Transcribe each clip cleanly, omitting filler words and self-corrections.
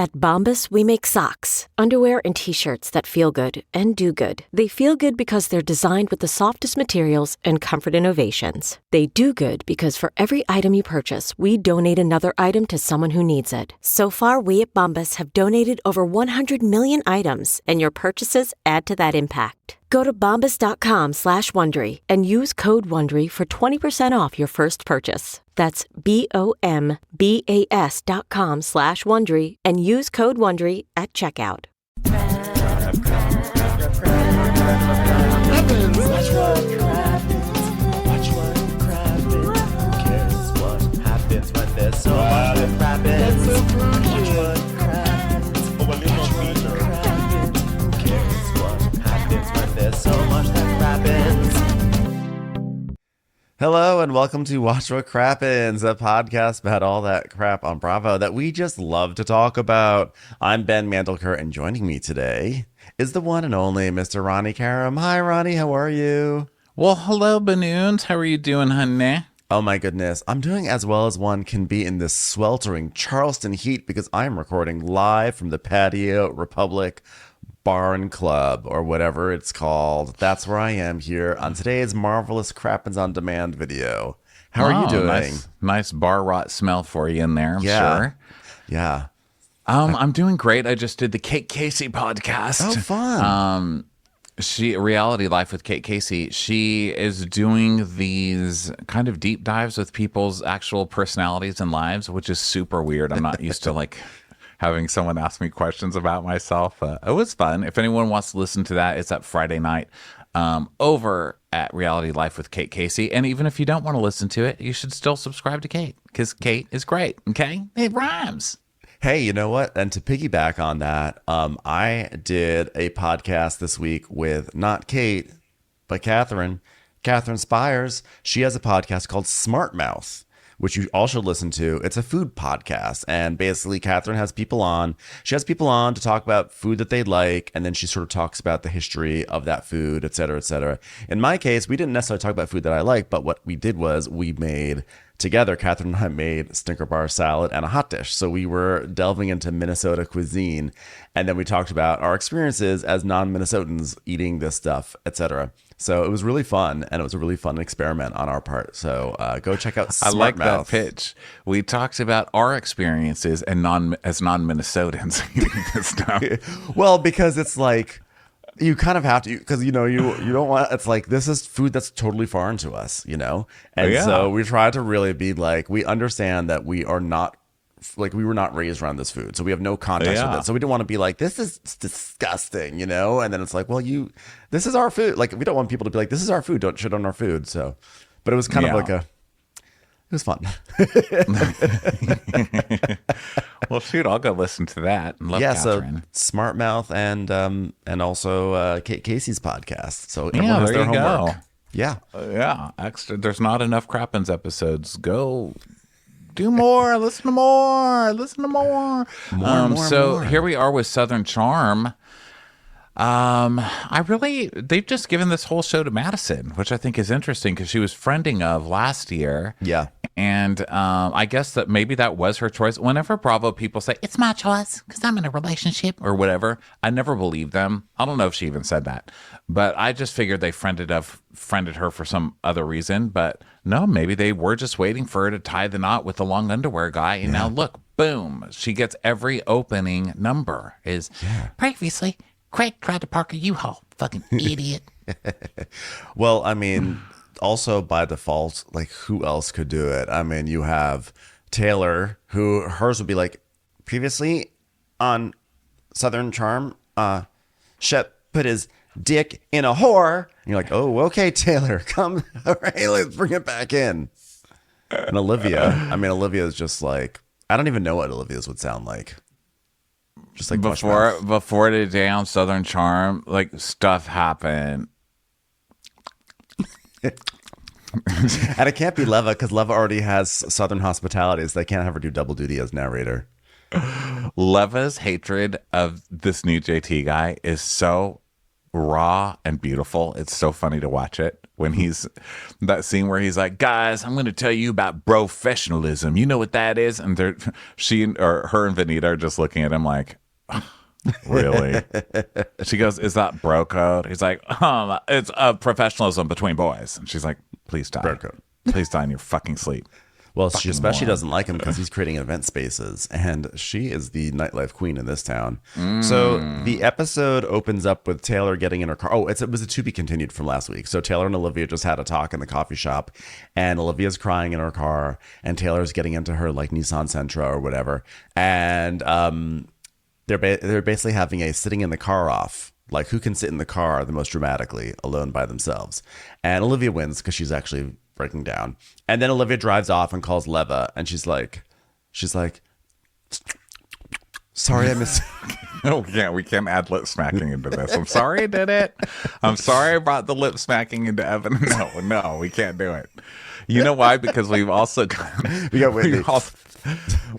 At Bombas, we make socks, underwear, and T-shirts that feel good and do good. They feel good because they're designed with the softest materials and comfort innovations. They do good because for every item you purchase, we donate another item to someone who needs it. So far, we at Bombas have donated over 100 million items, and your purchases add to that impact. Go to bombas.com/Wondery and use code Wondery for 20% off your first purchase. That's BOMBAS.com/Wondery and use code Wondery at checkout. Hello and welcome to Watch What Crappens, a podcast about all that crap on Bravo that we just love to talk about. I'm Ben Mandelker, and joining me today is the one and only Mr. Ronnie Karam. Hi, Ronnie. How are you? Well, hello, Banoons. How are you doing, honey? Oh, my goodness. I'm doing as well as one can be in this sweltering Charleston heat because I'm recording live from the Patio Republic Bar and Club, or whatever it's called. That's where I am here on today's marvelous Crappens on Demand video. How are you doing? Nice bar rot smell for you in there, I'm sure. Yeah. I'm doing great. I just did the Kate Casey podcast. Oh, fun. Reality Life with Kate Casey. She is doing these kind of deep dives with people's actual personalities and lives, which is super weird. I'm not used to having someone ask me questions about myself. It was fun. If anyone wants to listen to that, it's up Friday night over at Reality Life with Kate Casey. And even if you don't want to listen to it, you should still subscribe to Kate because Kate is great. Okay? It rhymes. Hey, you know what? And to piggyback on that, I did a podcast this week with not Kate, but Catherine Spires. She has a podcast called Smart Mouth, which you all should listen to. It's a food podcast. And basically, Catherine has people on. She has people on to talk about food that they like. And then she sort of talks about the history of that food, et cetera, et cetera. In my case, we didn't necessarily talk about food that I like. But what we did was we made together, Catherine and I made stinker bar salad and a hot dish. So we were delving into Minnesota cuisine. And then we talked about our experiences as non-Minnesotans eating this stuff, et cetera. So it was really fun, and it was a really fun experiment on our part. So go check out Smart I like Mouth. that pitch. We talked about our experiences and as non-Minnesotans eating this stuff. Well, because it's like you kind of have to, because you don't want. It's like this is food that's totally foreign to us, and so we try to really be like, we understand that we are not. Like, we were not raised around this food, so we have no context with it. So we don't want to be like, this is disgusting, And then it's like, well, this is our food. Like, we don't want people to be like, this is our food. Don't shit on our food. So, but it was kind of like it was fun. Well, shoot, I'll go listen to that. Love Catherine. So Smart Mouth and also Kate Casey's podcast. So everyone has there their you homework. go. Yeah. Extra. There's not enough Crappens episodes. Go. Do more, listen to more. More. Here we are with Southern Charm. They've just given this whole show to Madison, which I think is interesting because she was friending of last year. Yeah. And I guess that maybe that was her choice. Whenever Bravo people say, it's my choice because I'm in a relationship or whatever, I never believe them. I don't know if she even said that. But I just figured they friended her for some other reason. But no, maybe they were just waiting for her to tie the knot with the long underwear guy. And now look, boom, she gets every opening number previously. Craig tried to park a U-Haul. Fucking idiot. Well, I mean, also by default, like, who else could do it? I mean, you have Taylor, who hers would be like, previously on Southern Charm, Shep put his dick in a whore. And you're like, oh, okay, Taylor, come. All right, let's bring it back in. And Olivia is just like, I don't even know what Olivia's would sound like. Just like before today on Southern Charm, like, stuff happened. And it can't be Leva because Leva already has Southern hospitality, so they can't have her do double duty as narrator. Leva's hatred of this new JT guy is so raw and beautiful. It's so funny to watch it when he's that scene where he's like, guys, I'm going to tell you about professionalism. You know what that is? And her and Vanita are just looking at him like, really? She goes, is that bro code? He's like, it's professionalism between boys. And she's like, please die. Bro code. Please die in your fucking sleep. Well, she especially doesn't like him because he's creating event spaces, and she is the nightlife queen in this town. So the episode opens up with Taylor getting in her car. Oh, it was a to be continued from last week. So Taylor and Olivia just had a talk in the coffee shop, and Olivia's crying in her car, and Taylor's getting into her like Nissan Sentra or whatever, and they're basically having a sitting in the car off. Like, who can sit in the car the most dramatically alone by themselves? And Olivia wins because she's actually breaking down. And then Olivia drives off and calls Leva, and she's like, sorry, I missed. Oh yeah, we can't add lip smacking into this. I'm sorry I did it. I'm sorry I brought the lip smacking into Evan. No, we can't do it. You know why? Because we've also got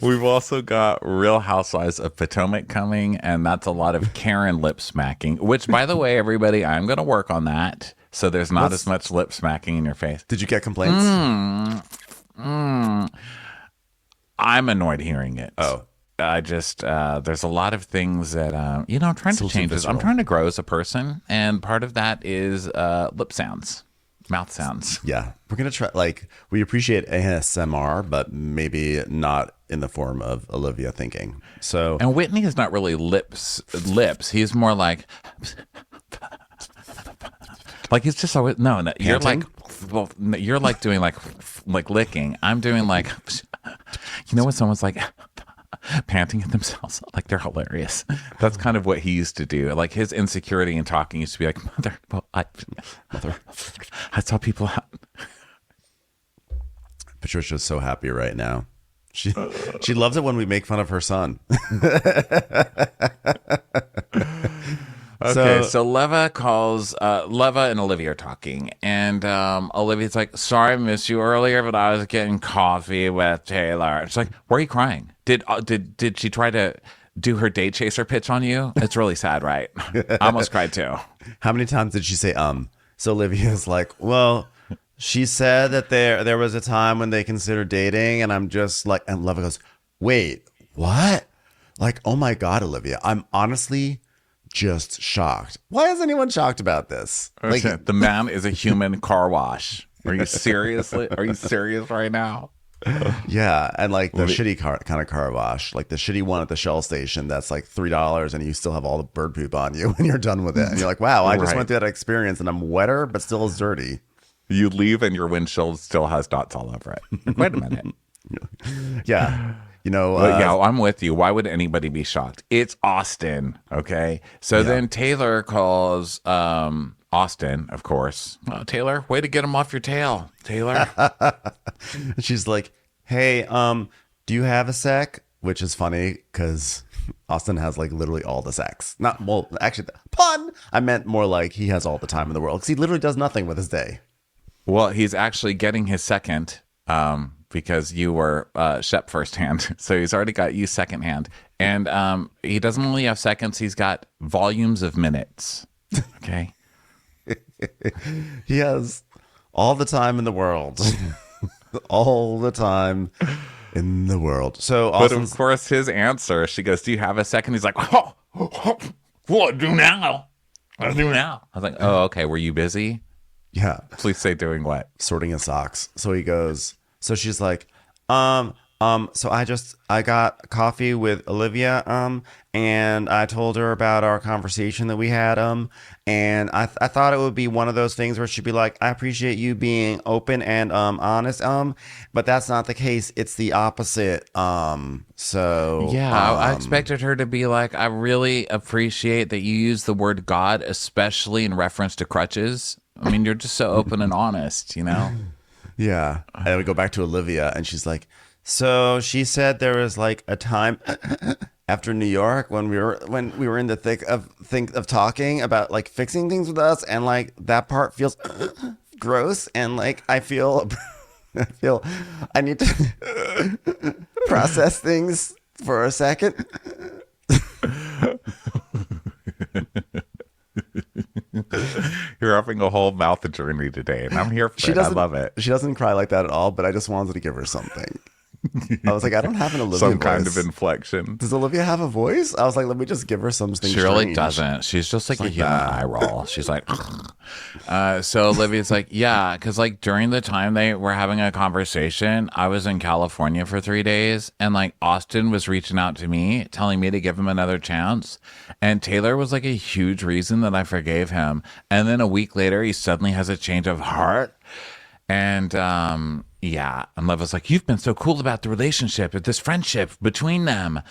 we've also got Real Housewives of Potomac coming, and that's a lot of Karen lip smacking. Which, by the way, everybody, I'm going to work on that. So there's not as much lip smacking in your face. Did you get complaints? I'm annoyed hearing it. Oh. I just, there's a lot of things that, I'm trying to change this. I'm trying to grow as a person. And part of that is lip sounds, mouth sounds. Yeah. We're going to try, like, we appreciate ASMR, but maybe not in the form of Olivia thinking. So. And Whitney is not really lips. He's more like. Like he's just always you're like, well, you're like doing like licking. I'm doing like, when someone's like panting at themselves, like they're hilarious. That's kind of what he used to do. Like his insecurity in talking used to be like, mother, I saw people out. Patricia's so happy right now. She loves it when we make fun of her son. Okay, so Leva and Olivia are talking, and Olivia's like, sorry I missed you earlier, but I was getting coffee with Taylor. It's like, why are you crying? Did she try to do her date chaser pitch on you? It's really sad, right? I almost cried too. How many times did she say So Olivia's like, well, she said that there was a time when they considered dating, and I'm just like, and Leva goes, wait, what? Like, oh my God, Olivia, I'm honestly just shocked. Why is anyone shocked about this? Like, the man is a human car wash. Are you serious right now? Yeah, and like the shitty kind of car wash, like the shitty one at the Shell station that's like $3 and you still have all the bird poop on you when you're done with it. And you're like, wow, I just went through that experience and I'm wetter but still as dirty. You leave and your windshield still has dots all over it. Wait a minute. Yeah. Yeah, I'm with you. Why would anybody be shocked? It's Austen, okay? So then Taylor calls Austen, of course. Oh, Taylor, way to get him off your tail, Taylor. She's like, hey, do you have a sec? Which is funny because Austen has like literally all the sex. Actually, pun. I meant more like he has all the time in the world because he literally does nothing with his day. Well, he's actually getting his second. Because you were Shep firsthand. So he's already got you secondhand. And he doesn't only have seconds, he's got volumes of minutes. Okay. He has all the time in the world. All the time in the world. So But of course his answer, she goes, do you have a second? He's like, what do now? I do now. I was like, oh, okay. Were you busy? Yeah. Please say doing what? Sorting his socks. So he goes, so she's like, so I got coffee with Olivia, and I told her about our conversation that we had, and I thought it would be one of those things where she'd be like, I appreciate you being open and honest, but that's not the case. It's the opposite. So yeah, I expected her to be like, I really appreciate that you use the word God, especially in reference to crutches. I mean, you're just so open and honest, Yeah. And we go back to Olivia and she's like, so she said there was like a time after New York when we were in the thick of talking about like fixing things with us, and like that part feels gross, and like I feel I need to process things for a second. You're having a whole mouth journey today, and I'm here for it. I love it. She doesn't cry like that at all, but I just wanted to give her something. I was like, I don't have an Olivia Some voice. kind of inflection. Does Olivia have a voice? I was like, let me just give her something. She really strange. doesn't. She's just like a human eye roll. She's like, so Olivia's like, yeah, because like during the time they were having a conversation, I was in California for 3 days, and like Austen was reaching out to me, telling me to give him another chance, and Taylor was like a huge reason that I forgave him. And then a week later, he suddenly has a change of heart. And yeah, and Lev was like, you've been so cool about the relationship, this friendship between them.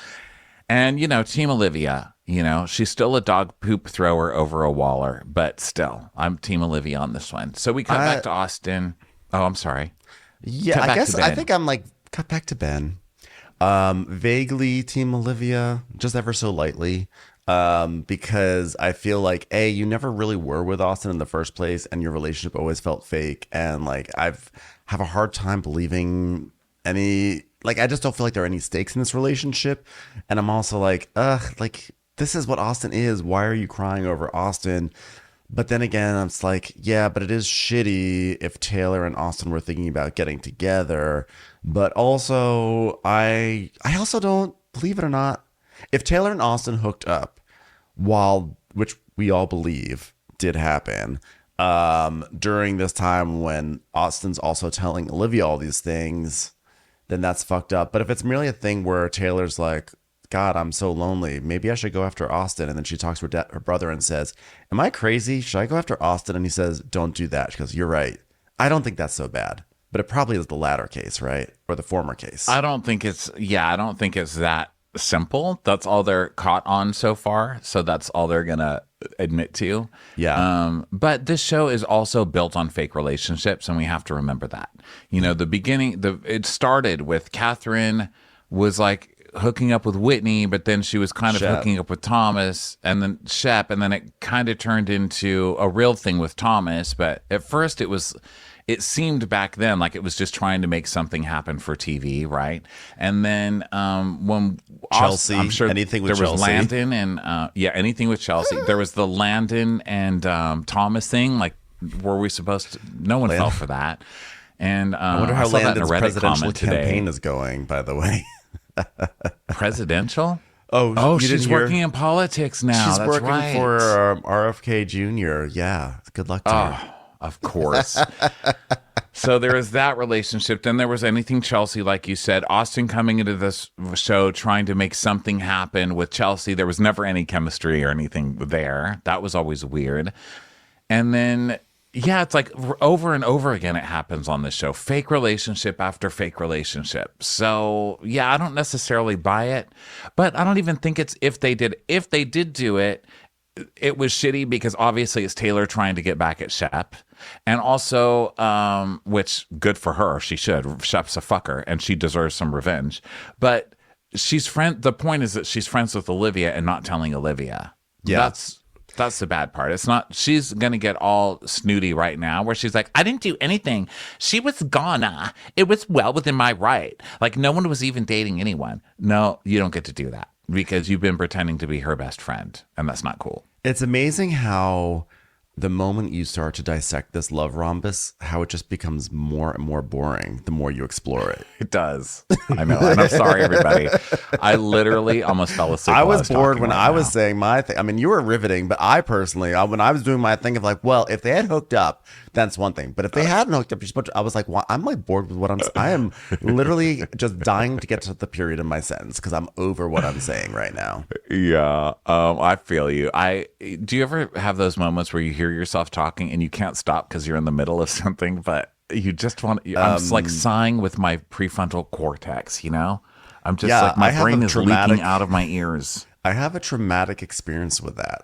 And, you know, Team Olivia, you know, she's still a dog poop thrower over a waller, but still, I'm Team Olivia on this one. So we cut back to Austen. Oh, I'm sorry. Yeah, I guess I think I'm like, cut back to Ben. Vaguely Team Olivia, just ever so lightly. Because I feel like you never really were with Austen in the first place, and your relationship always felt fake, and like have a hard time believing any, like I just don't feel like there are any stakes in this relationship, and I'm also like like this is what Austen is. Why are you crying over Austen? But then again, it's like, yeah, but it is shitty if Taylor and Austen were thinking about getting together. But also, I also don't, believe it or not, if Taylor and Austen hooked up, which we all believe did happen, during this time when Austen's also telling Olivia all these things, then that's fucked up. But if it's merely a thing where Taylor's like, God, I'm so lonely, maybe I should go after Austen. And then she talks to her brother and says, am I crazy? Should I go after Austen? And he says, don't do that. She goes, you're right. I don't think that's so bad. But it probably is the latter case, right? Or the former case. I don't think it's that simple. That's all they're caught on so far. So that's all they're going to admit to. Yeah. But this show is also built on fake relationships, and we have to remember that. You know, the beginning, it started with Catherine was like hooking up with Whitney, but then she was kind of Shep. hooking up with Thomas, and then Shep, and then it kind of turned into a real thing with Thomas. But at first it seemed back then like it was just trying to make something happen for TV, right? And then when Chelsea, I'm sure anything with there was Chelsea. Landon and anything with Chelsea. There was the Landon and Thomas thing. Like, were we supposed to? No one fell for that. And I wonder how saw that in a Landon's Reddit presidential comment campaign today. is going, by the way. Presidential? Oh, you she's didn't hear? working in politics now. She's That's working right. for RFK Jr. Yeah, good luck to her. Of course. So there was that relationship. Then there was anything Chelsea, like you said. Austen coming into this show trying to make something happen with Chelsea. There was never any chemistry or anything there. That was always weird. And then, yeah, it's like over and over again it happens on this show. Fake relationship after fake relationship. So, yeah, I don't necessarily buy it. But I don't even think it's if they did do it, it was shitty because obviously it's Taylor trying to get back at Shep. And also, which good for her, she should. Shep's a fucker and she deserves some revenge. But the point is that she's friends with Olivia and not telling Olivia. Yeah. That's the bad part. It's not, she's going to get all snooty right now where she's like, I didn't do anything. She was gone. It was well within my right. Like no one was even dating anyone. No, you don't get to do that because you've been pretending to be her best friend and that's not cool. It's amazing how the moment you start to dissect this love rhombus, how it just becomes more and more boring the more you explore it. It does. I know. And I'm sorry, everybody. I literally almost fell asleep. I while was bored talking when right I was now. saying my thing. I mean, you were riveting, but I personally, when I was doing my thing of like, well, if they had hooked up, that's one thing. But if they hadn't hooked up, I was like, well, I'm like bored with what I am literally just dying to get to the period in my sentence because I'm over what I'm saying right now. Yeah, I feel you. Do you ever have those moments where you hear yourself talking and you can't stop because you're in the middle of something, but you just want? I'm just like sighing with my prefrontal cortex. You know, I'm just like my brain is leaking out of my ears. I have a traumatic experience with that.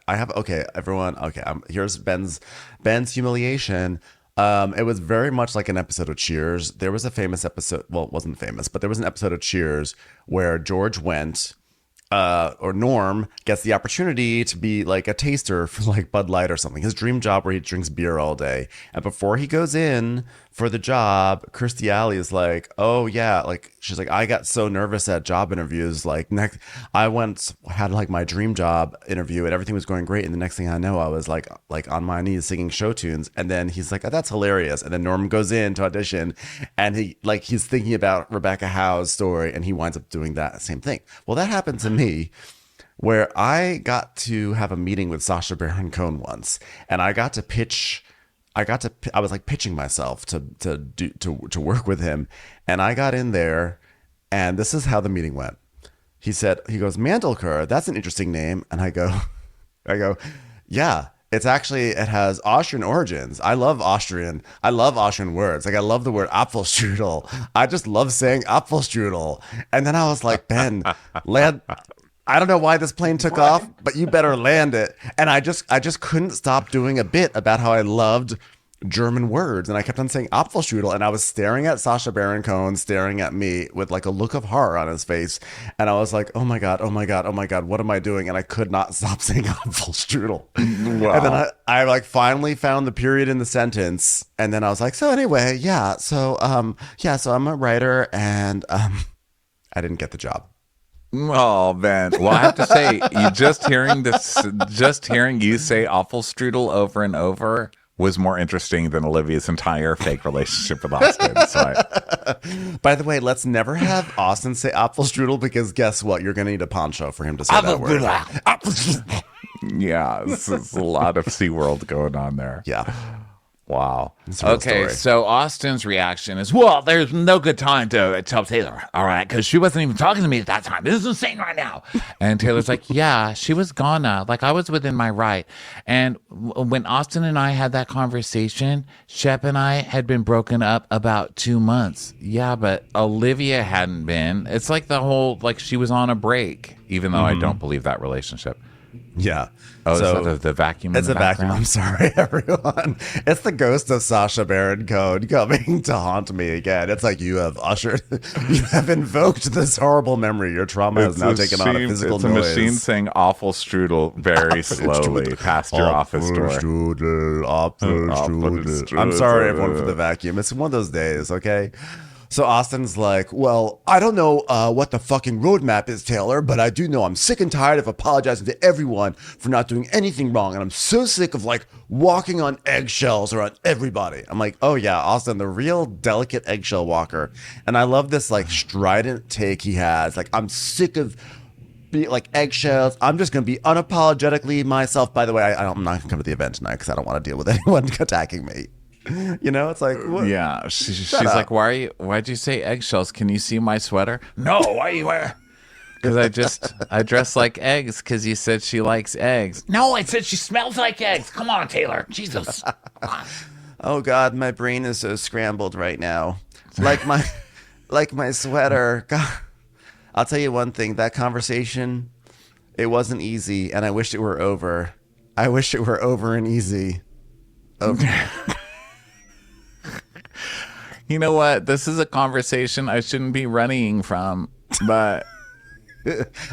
Everyone. Okay, here's Ben's humiliation. It was very much like an episode of Cheers. There was a famous episode. Well, it wasn't famous, but there was an episode of Cheers where George went or Norm gets the opportunity to be like a taster for like Bud Light or something. His dream job where he drinks beer all day. And before he goes in for the job, Kirstie Alley is like, oh yeah, like she's like, I got so nervous at job interviews. Like I had like my dream job interview and everything was going great. And the next thing I know, I was like on my knees singing show tunes. And then he's like, oh, that's hilarious. And then Norm goes in to audition and he's thinking about Rebecca Howe's story and he winds up doing that same thing. Well, that happened to me where I got to have a meeting with Sacha Baron Cohen once, and I was like pitching myself to work with him, and I got in there, and this is how the meeting went. He goes, Mandelker, that's an interesting name, and I go, yeah. It has Austrian origins. I love Austrian words. Like I love the word Apfelstrudel. I just love saying Apfelstrudel. And then I was like, Ben, land. I don't know why this plane took off, but you better land it. And I just couldn't stop doing a bit about how I loved German words, and I kept on saying Apfelstrudel, and I was staring at Sacha Baron Cohen staring at me with like a look of horror on his face, and I was like, oh my god, what am I doing? And I could not stop saying Apfelstrudel. Wow. And then I like finally found the period in the sentence, and then I was like, so anyway, so I'm a writer, and I didn't get the job. Oh man! Well, I have to say, just hearing you say Apfelstrudel over and over was more interesting than Olivia's entire fake relationship with Austen. By the way, let's never have Austen say Apfelstrudel, because guess what? You're going to need a poncho for him to say that word. Yeah, this is a lot of SeaWorld going on there. Yeah. Wow. Okay, so Austen's reaction is, well, there's no good time to tell Taylor, all right, because she wasn't even talking to me at that time. This is insane right now. And Taylor's like, yeah, she was gone. Like, I was within my right. And when Austen and I had that conversation, Shep and I had been broken up about 2 months. Yeah, but Olivia hadn't been. It's like the whole, like, she was on a break, even though I don't believe that relationship. Yeah. Oh, so is that the vacuum? It's a vacuum. I'm sorry, everyone. It's the ghost of Sacha Baron Cohen coming to haunt me again. It's like you have invoked this horrible memory. Your trauma has now taken on a physical noise. It's a machine saying awful strudel very slowly past your office door. Strudel. I'm sorry, everyone, for the vacuum. It's one of those days, okay? So Austen's like, well, I don't know what the fucking roadmap is, Taylor, but I do know I'm sick and tired of apologizing to everyone for not doing anything wrong. And I'm so sick of like walking on eggshells around everybody. I'm like, oh yeah, Austen, the real delicate eggshell walker. And I love this like strident take he has. Like, I'm sick of like eggshells. I'm just going to be unapologetically myself. By the way, I'm not going to come to the event tonight because I don't want to deal with anyone attacking me. You know, it's like, what? Yeah, she's like, why'd you say eggshells? Can you see my sweater? No, why are you wearing? Because I dress like eggs because you said she likes eggs. No, I said she smells like eggs. Come on, Taylor. Jesus. Oh God, my brain is so scrambled right now. Like my sweater. God. I'll tell you one thing, that conversation, it wasn't easy, and I wish it were over. I wish it were over and easy. Over. You know what? This is a conversation I shouldn't be running from, but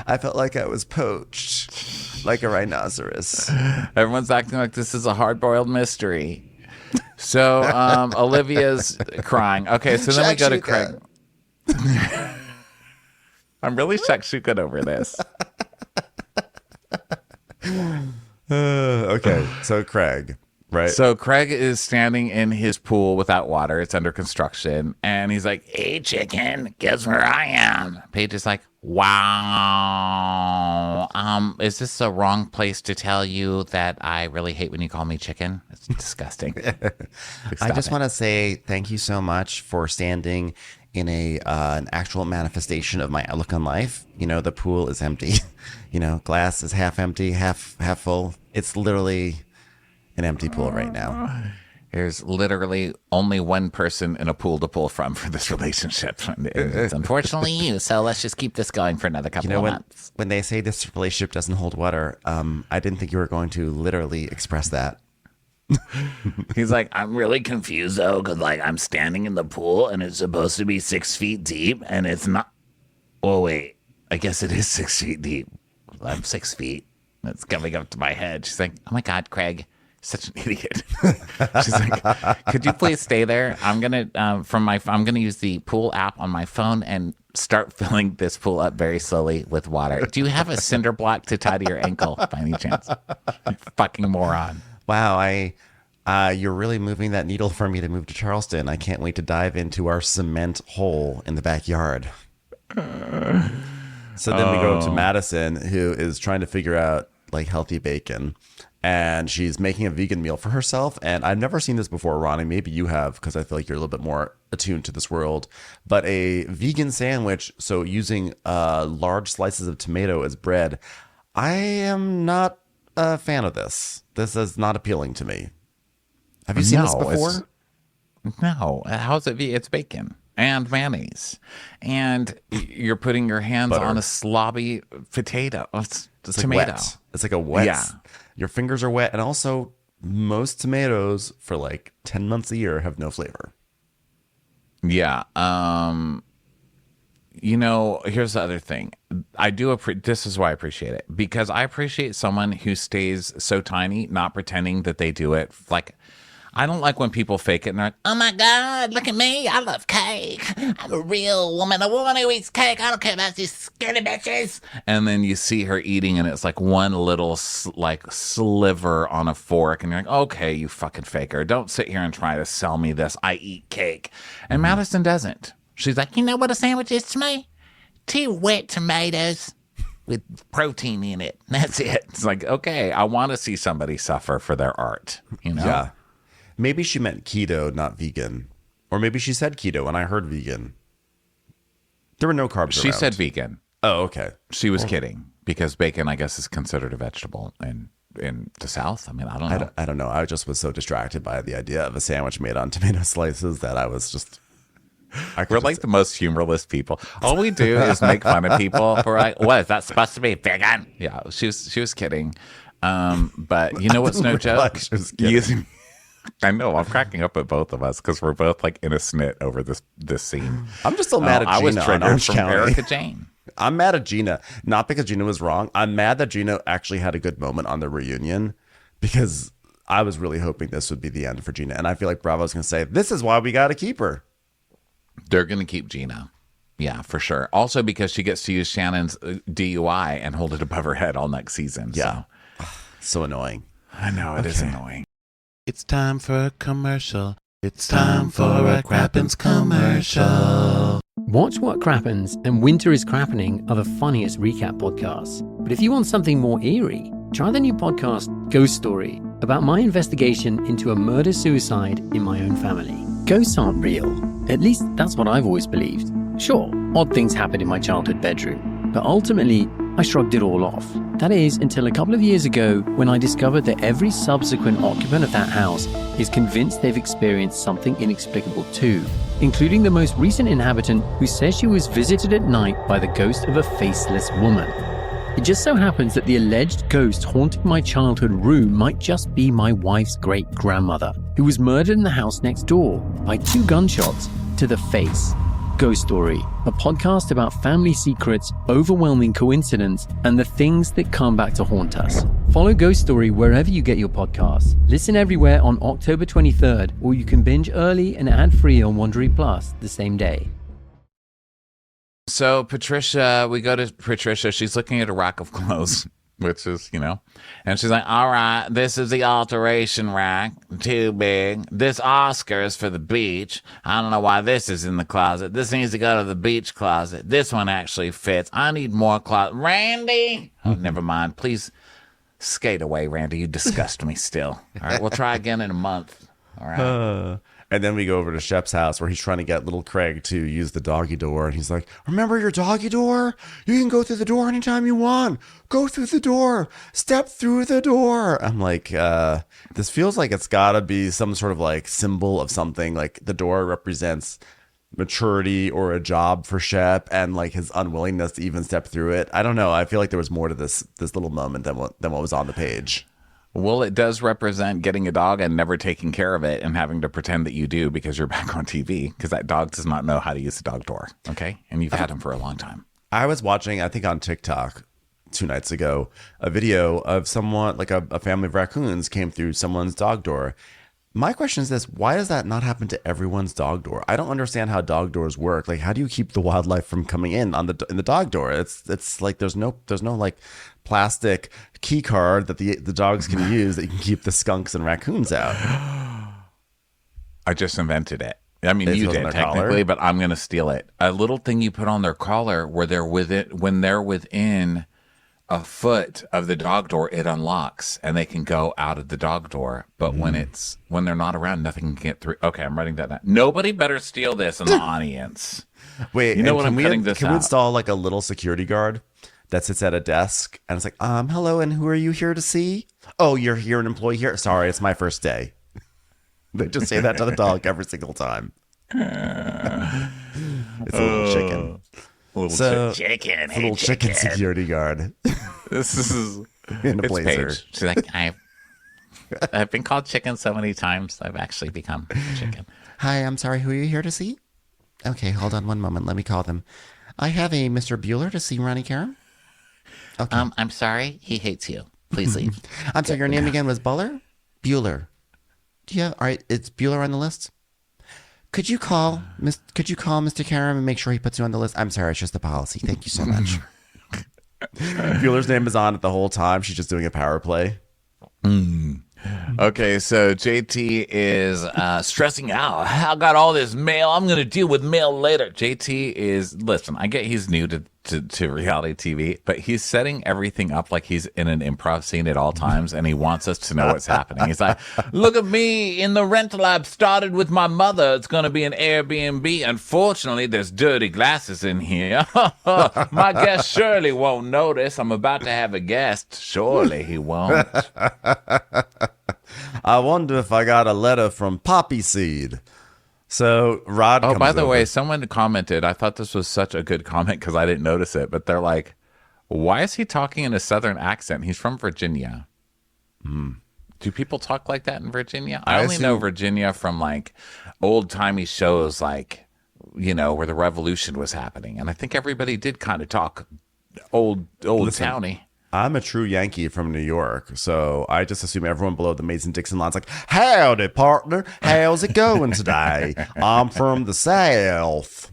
I felt like I was poached like a rhinoceros. Everyone's acting like this is a hard-boiled mystery. So Olivia's crying. Okay, so then we go to Craig. I'm really shakshuka over this. Okay, so Craig. Right. So Craig is standing in his pool without water. It's under construction. And he's like, hey, chicken, guess where I am? Paige is like, wow. Is this the wrong place to tell you that I really hate when you call me chicken? It's disgusting. I just want to say thank you so much for standing in an actual manifestation of my outlook on life. You know, the pool is empty. You know, glass is half empty, half full. It's literally an empty pool right now. There's literally only one person in a pool to pull from for this relationship. It's unfortunately you. So let's just keep this going for another couple of months. When they say this relationship doesn't hold water, I didn't think you were going to literally express that. He's like, I'm really confused though, because like I'm standing in the pool and it's supposed to be 6 feet deep and it's not. Oh wait, I guess it is 6 feet deep. I'm 6 feet. It's coming up to my head. She's like, oh my God, Craig, such an idiot. She's like, could you please stay there? I'm gonna I'm gonna use the pool app on my phone and start filling this pool up very slowly with water. Do you have a cinder block to tie to your ankle by any chance? You fucking moron. Wow, you're really moving that needle for me to move to Charleston. I can't wait to dive into our cement hole in the backyard. So then we go to Madison, who is trying to figure out like healthy bacon, and she's making a vegan meal for herself. And I've never seen this before, Ronnie. Maybe you have, because I feel like you're a little bit more attuned to this world. But a vegan sandwich, so using large slices of tomato as bread. I am not a fan of this. This is not appealing to me. Have you seen this before? No. How's it? It's bacon and mayonnaise, and you're putting your hands on a slobby potato. It's tomato. Wet. It's like a wet. Yeah. Your fingers are wet, and also most tomatoes for like 10 months a year have no flavor. Yeah. Here's the other thing. This is why I appreciate it, because I appreciate someone who stays so tiny, not pretending that they do it. Like, I don't like when people fake it and they're like, oh my God, look at me. I love cake. I'm a real woman, a woman who eats cake. I don't care about these skinny bitches. And then you see her eating and it's like one little sliver on a fork. And you're like, okay, you fucking faker. Don't sit here and try to sell me this. I eat cake. And Madison doesn't. She's like, you know what a sandwich is to me? 2 wet tomatoes with protein in it. That's it. It's like, okay, I want to see somebody suffer for their art, you know? Yeah. Maybe she meant keto, not vegan. Or maybe she said keto and I heard vegan. There were no carbs She around. said vegan. Oh, okay. She was kidding, because bacon, I guess, is considered a vegetable in the South. I mean, I don't know. I don't know. I just was so distracted by the idea of a sandwich made on tomato slices that I was just... We're like the most humorless people. All we do is make fun of people. We're like, what, is that supposed to be vegan? Yeah, she was kidding. But you know what's no joke? She was kidding. I know, I'm cracking up at both of us because we're both like in a snit over this scene. I'm just still mad at Gina. I was on triggered Orange from County. Erica Jane. I'm mad at Gina, not because Gina was wrong. I'm mad that Gina actually had a good moment on the reunion, because I was really hoping this would be the end for Gina. And I feel like Bravo's going to say, this is why we got to keep her. They're going to keep Gina. Yeah, for sure. Also because she gets to use Shannon's DUI and hold it above her head all next season. Yeah. So annoying. I know, it is annoying. It's time for a commercial. It's time for a Crappens commercial. Watch What Crappens and Winter is Crappening are the funniest recap podcasts. But if you want something more eerie, try the new podcast Ghost Story, about my investigation into a murder-suicide in my own family. Ghosts aren't real. At least that's what I've always believed. Sure, odd things happened in my childhood bedroom, but ultimately, I shrugged it all off. That is, until a couple of years ago when I discovered that every subsequent occupant of that house is convinced they've experienced something inexplicable too, including the most recent inhabitant who says she was visited at night by the ghost of a faceless woman. It just so happens that the alleged ghost haunting my childhood room might just be my wife's great-grandmother, who was murdered in the house next door by 2 gunshots to the face. Ghost Story, a podcast about family secrets, overwhelming coincidence, and the things that come back to haunt us. Follow Ghost Story wherever you get your podcasts. Listen everywhere on October 23rd, or you can binge early and ad-free on Wondery Plus the same day. So Patricia, we go to Patricia. She's looking at a rack of clothes, which is, and she's like, all right, this is the alteration rack, too big. This Oscar is for the beach. I don't know why this is in the closet. This needs to go to the beach closet. This one actually fits. I need more closet. Randy? Oh, never mind. Please skate away, Randy. You disgust me still. All right, we'll try again in a month. All right. And then we go over to Shep's house where he's trying to get little Craig to use the doggy door. And he's like, remember your doggy door? You can go through the door anytime you want. Go through the door. Step through the door. I'm like, this feels like it's got to be some sort of like symbol of something. Like the door represents maturity or a job for Shep and like his unwillingness to even step through it. I don't know. I feel like there was more to this little moment than what was on the page. Well, it does represent getting a dog and never taking care of it and having to pretend that you do because you're back on TV, because that dog does not know how to use the dog door, okay? And you've had him for a long time. I was watching, I think on TikTok 2 nights ago, a video of someone, like a family of raccoons came through someone's dog door. My question is this: why does that not happen to everyone's dog door? I don't understand how dog doors work. Like, how do you keep the wildlife from coming in the dog door? It's like there's no like plastic key card that the dogs can use that you can keep the skunks and raccoons out. I just invented it. I mean, It you goes on did their technically, collar? but I'm going to steal it. A little thing you put on their collar where they're when they're within a foot of the dog door, it unlocks and they can go out of the dog door. But when they're not around, nothing can get through. Okay, I'm writing that down. Nobody better steal this in the audience. Wait, You know and what? I'm cutting this can we out. install like a little security guard that sits at a desk and it's like, hello, and who are you here to see? Oh, you're an employee here. Sorry, it's my first day. They just say that to the dog every single time. It's a little chicken. Chicken. It's a little chicken security guard This is in a it's blazer. Paige. She's like, I've been called chicken so many times, I've actually become chicken. Hi, I'm sorry. Who are you here to see? Okay, hold on one moment. Let me call them. I have a Mr. Bueller to see Ronnie Karam. Okay. I'm sorry. He hates you. Please leave. I'm sorry. Your name again was Buller? Bueller. Yeah. All right. It's Bueller on the list. Could you call Mr. Karam and make sure he puts you on the list? I'm sorry. It's just the policy. Thank you so much. Bueller's name is on it the whole time. She's just doing a power play. Okay, so JT is stressing out. I got all this mail. I'm going to deal with mail later. JT is, listen, I get he's new to reality TV, but he's setting everything up like he's in an improv scene at all times, and he wants us to know what's happening. He's like, look at me in the rental I've started with my mother. It's going to be an Airbnb. Unfortunately, there's dirty glasses in here. My guest surely won't notice. I'm about to have a guest. Surely he won't. I wonder if I got a letter from Poppy Seed. So Rod. Oh, by comes the over. way, someone commented. I thought this was such a good comment because I didn't notice it. But they're like, "Why is he talking in a Southern accent? He's from Virginia." Do people talk like that in Virginia? I only know Virginia from like old timey shows, like where the Revolution was happening, and I think everybody did kind of talk old towny. I'm a true Yankee from New York, so I just assume everyone below the Mason-Dixon line's like, howdy, partner. How's it going today? I'm from the South.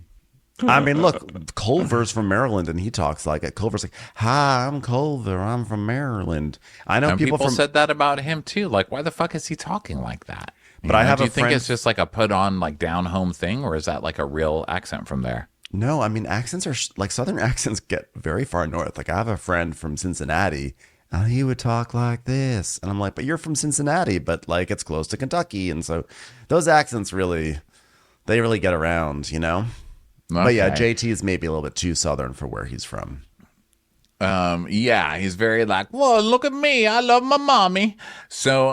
I mean, look, Culver's from Maryland, and he talks like it. Culver's like, hi, I'm Culver. I'm from Maryland. I know And people from... said that about him, too. Like, why the fuck is he talking like that? But I have do a you think friend- it's just like a put-on, like, down-home thing, or is that like a real accent from there? No, I mean, accents are like Southern accents get very far north. Like I have a friend from Cincinnati and he would talk like this. And I'm like, but you're from Cincinnati, but like it's close to Kentucky. And so those accents they really get around, But yeah, Okay. JT is maybe a little bit too Southern for where he's from. Yeah, he's very like, whoa, look at me. I love my mommy. So,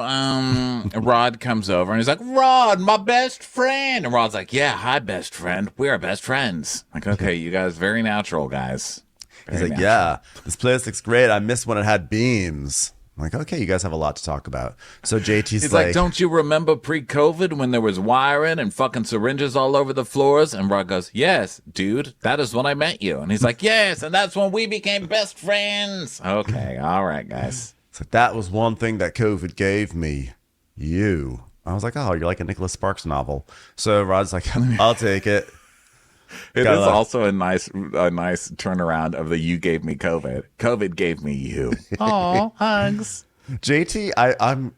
Rod comes over and he's like, Rod, my best friend. And Rod's like, yeah, hi, best friend. We are best friends. Like, okay, you guys, very natural, guys. He's Very like, natural. yeah, this place looks great. I miss when it had beams. I'm like, okay, you guys have a lot to talk about. So JT's He's like, don't you remember pre-COVID when there was wiring and fucking syringes all over the floors? And Rod goes, yes, dude, that is when I met you. And he's like, yes, and that's when we became best friends. Okay, all right, guys. it's like, that was one thing that COVID gave me. You. I was like, oh, you're like a Nicholas Sparks novel. So Rod's like, I'll take it. It Gotta is love- also a nice turnaround of the you gave me COVID. COVID gave me you. Oh, hugs. JT, I'm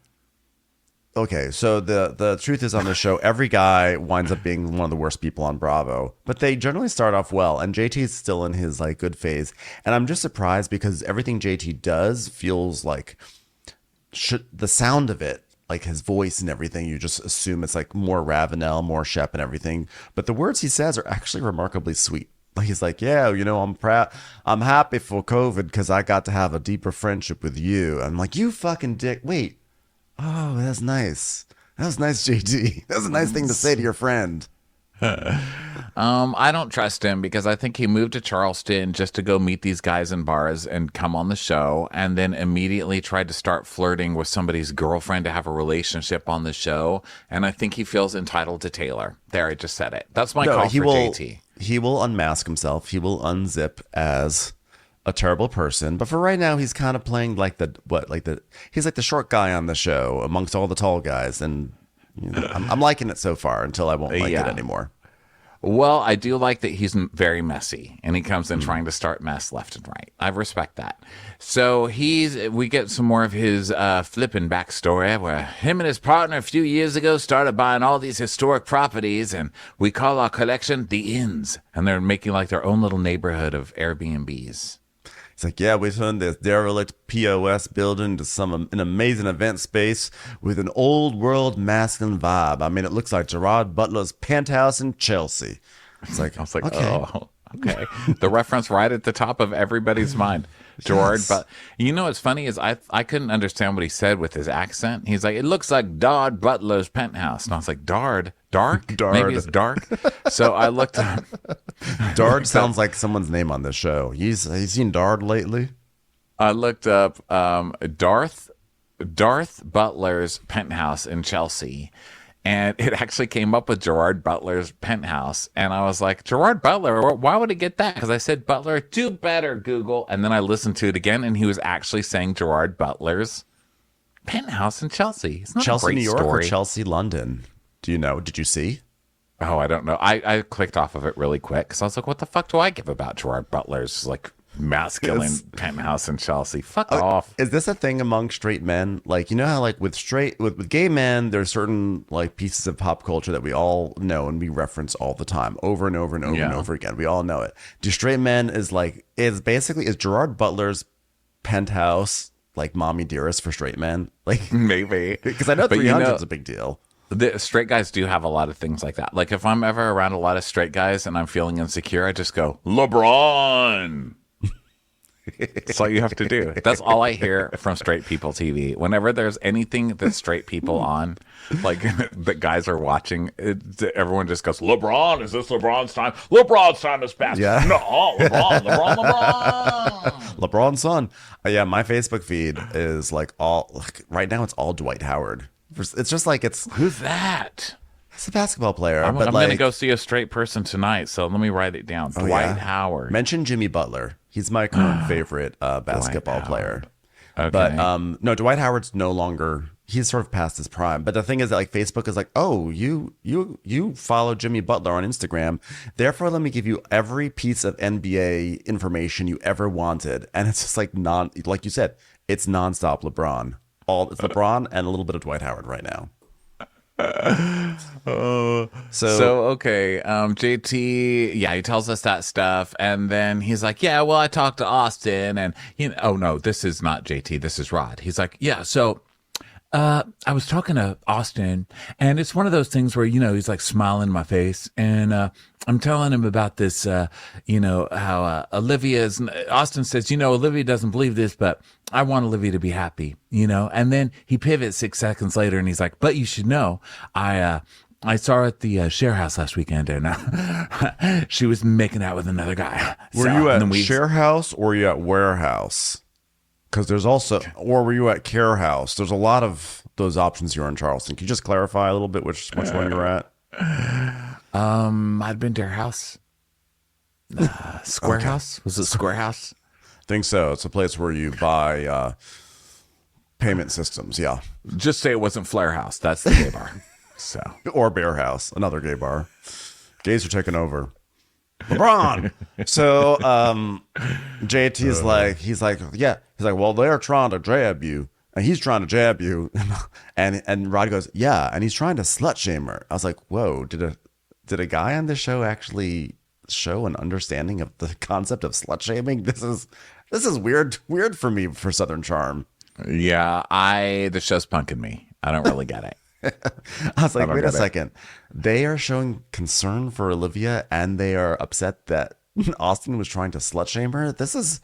okay. So the truth is on the show, every guy winds up being one of the worst people on Bravo, but they generally start off well. And JT is still in his like good phase, and I'm just surprised because everything JT does feels like the sound of it. Like his voice and everything, you just assume it's like more Ravenel, more Shep and everything. But the words he says are actually remarkably sweet. Like he's like, yeah, I'm proud. I'm happy for COVID because I got to have a deeper friendship with you. I'm like, you fucking dick. Wait. Oh, that's nice. That was nice, JT. That's a nice thing to say to your friend. I don't trust him because I think he moved to Charleston just to go meet these guys in bars and come on the show, and then immediately tried to start flirting with somebody's girlfriend to have a relationship on the show. And I think he feels entitled to Taylor. There, I just said it. That's my call for JT. he will unmask himself. He will unzip as a terrible person. But for right now, he's kind of playing he's like the short guy on the show amongst all the tall guys. And I'm liking it so far until I won't like it anymore. Well, I do like that he's very messy, and he comes in trying to start mess left and right. I respect that. So we get some more of his flipping backstory, where him and his partner a few years ago started buying all these historic properties, and we call our collection the Inns, and they're making like their own little neighborhood of Airbnbs. It's like, yeah, we turned this derelict POS building to an amazing event space with an old world masculine vibe. I mean, it looks like Gerard Butler's penthouse in Chelsea. It's like, I was like, okay. oh, okay. The reference right at the top of everybody's mind. Gerard, but you know what's funny is I couldn't understand what he said with his accent. He's like, it looks like Dard Butler's penthouse. And I was like, Dark? Maybe it's dark. So I looked up. Dard sounds like someone's name on this show. You seen Dard lately? I looked up Darth Butler's penthouse in Chelsea. And it actually came up with Gerard Butler's penthouse. And I was like, Gerard Butler, why would it get that? Because I said, Butler, do better, Google. And then I listened to it again, and he was actually saying Gerard Butler's penthouse in Chelsea. It's not Chelsea, a great New York, story. or Chelsea, London? Do you know? Did you see? Oh, I don't know. I clicked off of it really quick because I was like, what the fuck do I give about Gerard Butler's like masculine penthouse in Chelsea? Fuck off. Is this a thing among straight men? Like, you know how like with gay men, there's certain like pieces of pop culture that we all know and we reference all the time, over and over and over and over again. We all know it. Do straight men is Gerard Butler's penthouse like mommy dearest for straight men? Like Maybe. Because I know 300 is a big deal. The straight guys do have a lot of things like that. Like if I'm ever around a lot of straight guys and I'm feeling insecure, I just go, LeBron. That's all you have to do. That's all I hear from straight people TV. Whenever there's anything that straight people on, like that guys are watching, everyone just goes, LeBron, is this LeBron's time? LeBron's time is past. Yeah. No, LeBron. LeBron's son. Yeah, my Facebook feed is like right now it's all Dwight Howard. It's just like Who's that? It's a basketball player. I'm but going to go see a straight person tonight, so let me write it down. Dwight Howard. Mention Jimmy Butler. He's my current favorite basketball player. Okay. But no, Dwight Howard's no longer. He's sort of past his prime. But the thing is that like Facebook is like, oh, you follow Jimmy Butler on Instagram. Therefore, let me give you every piece of NBA information you ever wanted. And it's just like like you said, it's nonstop LeBron. It's LeBron and a little bit of Dwight Howard right now. Okay, JT, he tells us that stuff, and then he's like, yeah, well, I talked to Austen, and oh no, this is not JT, this is Rod. He's like, yeah, so I was talking to Austen, and it's one of those things where, he's like smiling in my face, and I'm telling him about this, how Austen says, Olivia doesn't believe this, but I want Olivia to be happy, and then he pivots 6 seconds later, and he's like, but you should know, I saw her at the share house last weekend, and she was making out with another guy. Were you at share house or were you at warehouse? Because there's also, or were you at care house? There's a lot of those options here in Charleston. Can you just clarify a little bit which one you're at? I'd been to her house. Square House? Was it Square House? I think so. It's a place where you buy payment systems. Yeah. Just say it wasn't Flair House. That's the gay bar. So. Or Bear House, another gay bar. Gays are taking over. LeBron. So JT's he's like, well, they're trying to jab you, and he's trying to jab you, and Rod goes, yeah, and he's trying to slut shame her. I was like, whoa, did a guy on this show actually show an understanding of the concept of slut shaming? This is weird for me for Southern Charm. Yeah, the show's punking me. I don't really get it. I was like, wait a second. They are showing concern for Olivia, and they are upset that Austen was trying to slut shame her. This is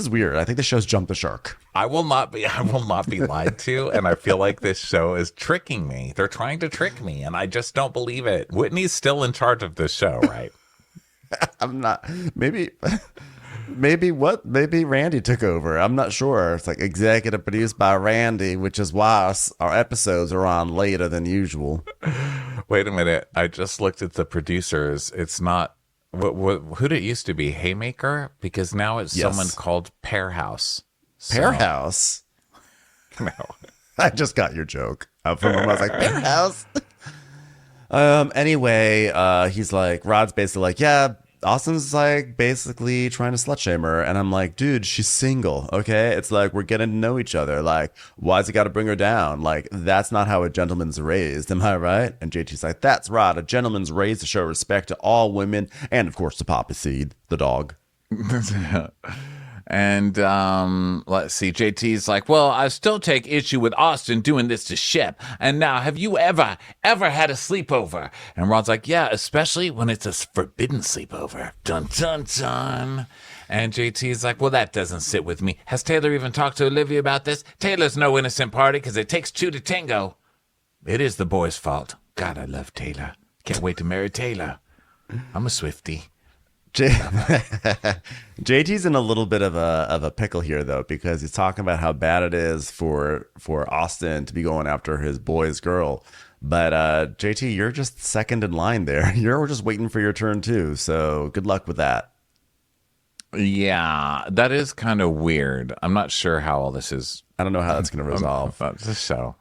weird. I think the show's jumped the shark. I will not be lied to, and I feel like this show is tricking me. They're trying to trick me, and I just don't believe it. Whitney's still in charge of this show, right? I'm not. Maybe Randy took over. I'm not sure. It's like executive produced by Randy, which is why our episodes are on later than usual. Wait a minute. I just looked at the producers. It's not Who did it used to be? Haymaker? Because now it's Yes. someone called Pearhouse. So- Pear House. No. I just got your joke. For a moment, I was like, Pear House. Anyway, he's like, Rod's basically like, yeah, Austin's like basically trying to slut shame her. And I'm like, dude, she's single. Okay. It's like, we're getting to know each other. Like, why's it got to bring her down? Like, that's not how a gentleman's raised. Am I right? And JT's like, that's right. A gentleman's raised to show respect to all women. And of course, to Papa Seed, the dog. And let's see, JT's like, well, I still take issue with Austen doing this to Shep. And now, have you ever had a sleepover? And Rod's like, yeah, especially when it's a forbidden sleepover. Dun, dun, dun. And JT's like, well, that doesn't sit with me. Has Taylor even talked to Olivia about this? Taylor's no innocent party because it takes two to tango. It is the boy's fault. God, I love Taylor. Can't wait to marry Taylor. I'm a Swiftie. JT's in a little bit of a pickle here though, because he's talking about how bad it is for Austen to be going after his boy's girl. But JT, you're just second in line there. You're just waiting for your turn too. So good luck with that. Yeah, that is kind of weird. I'm not sure how all this is. I don't know how that's going to resolve.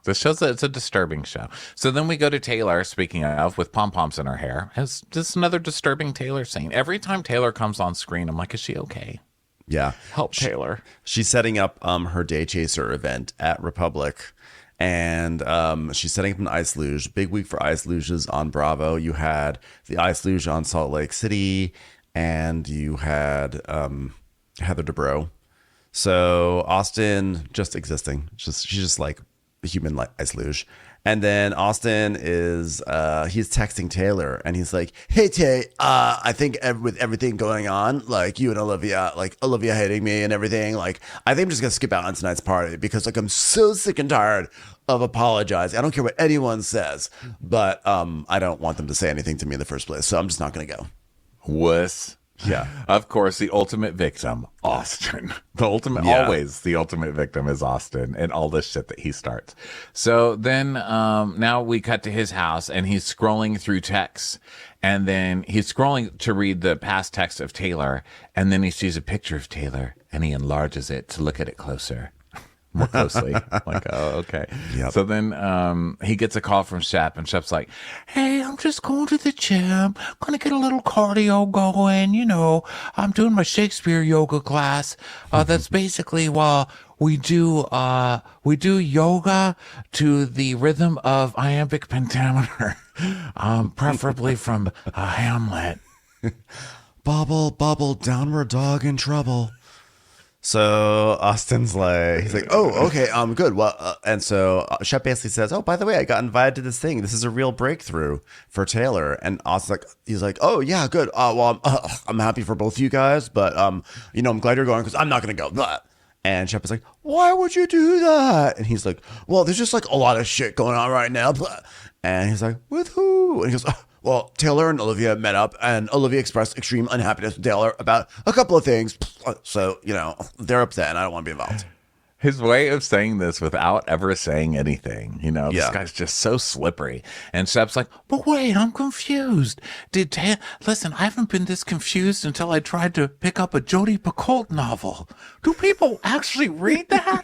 This shows that it's a disturbing show. So then we go to Taylor, speaking of, with pom-poms in her hair. It's just another disturbing Taylor scene. Every time Taylor comes on screen, I'm like, is she okay? Yeah. Help Taylor. She's setting up her Day Chaser event at Republic. And she's setting up an ice luge. Big week for ice luges on Bravo. You had the ice luge on Salt Lake City. And you had Heather Dubrow. So Austen just existing. She's just like a human ice luge. And then Austen is he's texting Taylor and he's like, hey Tay, I think with everything going on, like you and Olivia, like Olivia hating me and everything, like I think I'm just gonna skip out on tonight's party because like I'm so sick and tired of apologizing. I don't care what anyone says, but I don't want them to say anything to me in the first place. So I'm just not gonna go. Wuss. Yeah. Of course, the ultimate victim, Austen. Always the ultimate victim is Austen and all this shit that he starts. So then now we cut to his house and he's scrolling through texts. And then he's scrolling to read the past text of Taylor. And then he sees a picture of Taylor and he enlarges it to look at it more closely. Like, oh, okay. Yep. So then he gets a call from Shep, and Shep's like, hey, I'm just going to the gym. Gonna get a little cardio going. You know, I'm doing my Shakespeare yoga class. That's basically while we do yoga to the rhythm of iambic pentameter, preferably from Hamlet. Bubble, bubble, downward dog in trouble. So Austin's like, he's like, oh, okay, good. Well, and so Shep basically says, oh, by the way, I got invited to this thing. This is a real breakthrough for Taylor. And Austin's like, he's like, oh yeah, good. Well, I'm happy for both of you guys, but I'm glad you're going because I'm not gonna go. Blah. And Shep is like, why would you do that? And he's like, well, there's just like a lot of shit going on right now. Blah. And he's like, with who? And he goes, well, Taylor and Olivia met up, and Olivia expressed extreme unhappiness with Taylor about a couple of things. So, they're upset, and I don't want to be involved. His way of saying this without ever saying anything, this Yeah. guy's just so slippery. And Shep's like, but wait, I'm confused. Listen, I haven't been this confused until I tried to pick up a Jodi Picoult novel. Do people actually read that?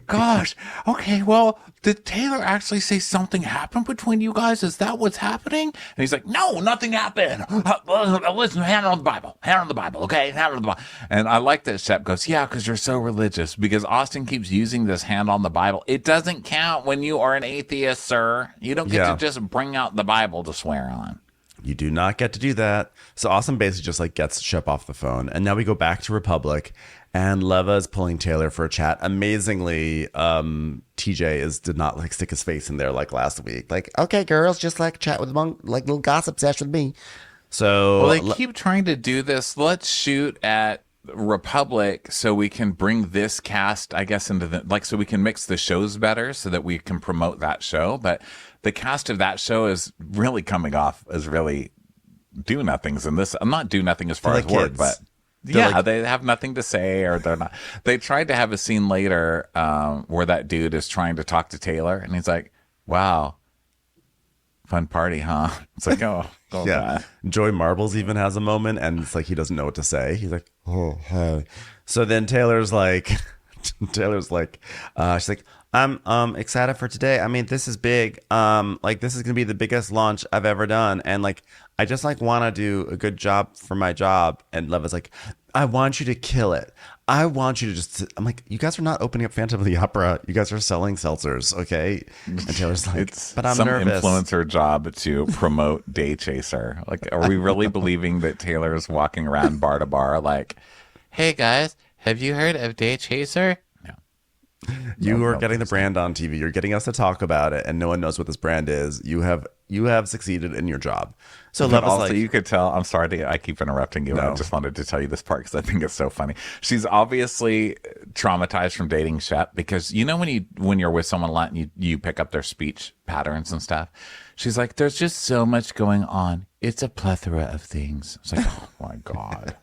Gosh. Okay, well, did Taylor actually say something happened between you guys? Is that what's happening? And he's like, no, nothing happened. Listen, hand on the Bible, okay? Hand on the Bible. And I like that Shep goes, yeah, because you're so religious. Because Austen keeps using this hand on the Bible. It doesn't count when you are an atheist, sir. You don't get to just bring out the Bible to swear on. You do not get to do that. So Austin basically just like gets Shep off the phone. And now we go back to Republic. And Leva is pulling Taylor for a chat. Amazingly, TJ did not like stick his face in there like last week. Like, okay, girls, just like chat with one, like little gossip session with me. So well, they keep trying to do this. Let's shoot at Republic so we can bring this cast, I guess, into so we can mix the shows better so that we can promote that show. But the cast of that show is really coming off as really do nothings in this. I'm not do nothing as far as work, but. They have nothing to say, or they're not. They tried to have a scene later where that dude is trying to talk to Taylor, and he's like, wow, Fun party, huh? It's like, oh Yeah. Joy Marbles even has a moment, and it's like he doesn't know what to say. He's like, oh, hey. So then Taylor's like, she's like, I'm excited for today. I mean, this is big. Like this is gonna be the biggest launch I've ever done, and like I just like want to do a good job for my job. And Leva's like, I want you to kill it. I want you to just. I'm like, you guys are not opening up Phantom of the Opera. You guys are selling seltzers, okay? And Taylor's like, but I'm some nervous. Influencer job to promote Day Chaser. Like, are we really believing that Taylor's walking around bar to bar like, hey guys, have you heard of Day Chaser? No. You are getting the brand on TV. You're getting us to talk about it, and no one knows what this brand is. You have succeeded in your job. So Leva's also, like, you could tell. I'm sorry, I keep interrupting you. No. I just wanted to tell you this part because I think it's so funny. She's obviously traumatized from dating Shep because you know when you're with someone a lot and you pick up their speech patterns and stuff. She's like, there's just so much going on. It's a plethora of things. It's like, oh my God.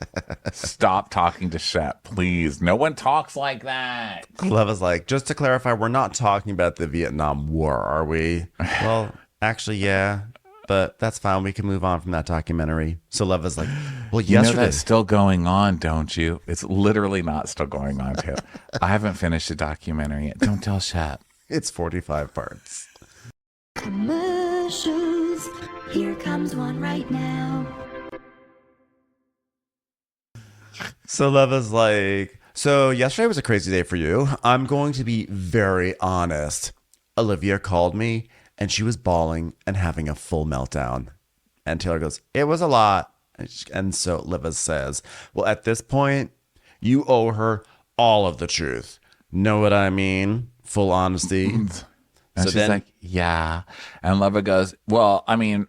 Stop talking to Shep, please. No one talks like that. Leva's like, just to clarify, we're not talking about the Vietnam War, are we? Well, actually, yeah. But that's fine. We can move on from that documentary. So Leva's like, well, You know yesterday. that's still going on, don't you? It's literally not still going on, too. I haven't finished the documentary yet. Don't tell Shep. It's 45 parts. Commercials. Here comes one right now. So Leva's like, so yesterday was a crazy day for you. I'm going to be very honest. Olivia called me and she was bawling and having a full meltdown. And Taylor goes, it was a lot. And so Liva says, well, at this point, you owe her all of the truth. Know what I mean? Full honesty. And So she's then- like, yeah. And Leva goes, well, I mean,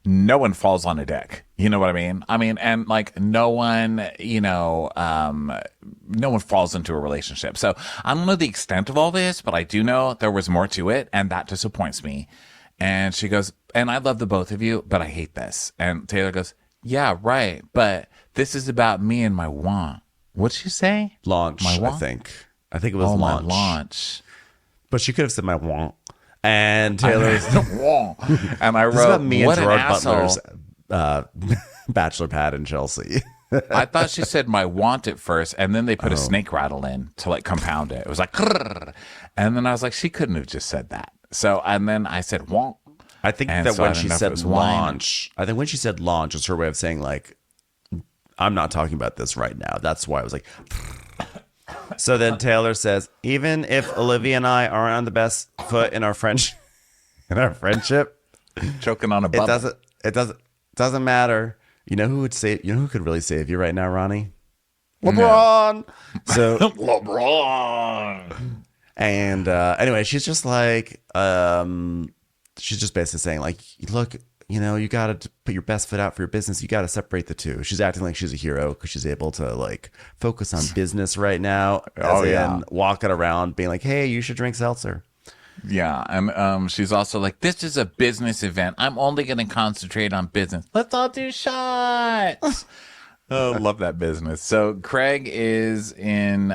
no one falls on a dick. You know what I mean? I mean, and like no one, no one falls into a relationship. So I don't know the extent of all this, but I do know there was more to it. And that disappoints me. And she goes, and I love the both of you, but I hate this. And Taylor goes, yeah, right. But this is about me and my want. What'd she say? Launch, My I want? think. I think it was Oh, my launch. launch. But she could have said my want. And Taylor's And I This is about wrote, me what and an Gerard asshole. Butler's bachelor pad in Chelsea. I thought she said my want at first, and then they Oh. put a snake rattle in to like compound it. It was like, "Grrr." And then I was like, she couldn't have just said that. So, and then I said want. I think And that so I when didn't she know if it said was wine. launch, I think when she said launch, it's her way of saying like, I'm not talking about this right now. That's why I was like. So then Taylor says, even if Olivia and I aren't on the best foot in our friendship, Choking on a bubble. it doesn't matter. You know who would save? You know who could really save you right now, Ronnie? LeBron. So LeBron. And anyway, she's just like, she's just basically saying like, look, you got to put your best foot out for your business. You got to separate the two. She's acting like she's a hero because she's able to like focus on business right now. Walking around being like, hey, you should drink seltzer. Yeah, and she's also like, this is a business event. I'm only going to concentrate on business. Let's all do shots. Oh, love that business. So Craig is in,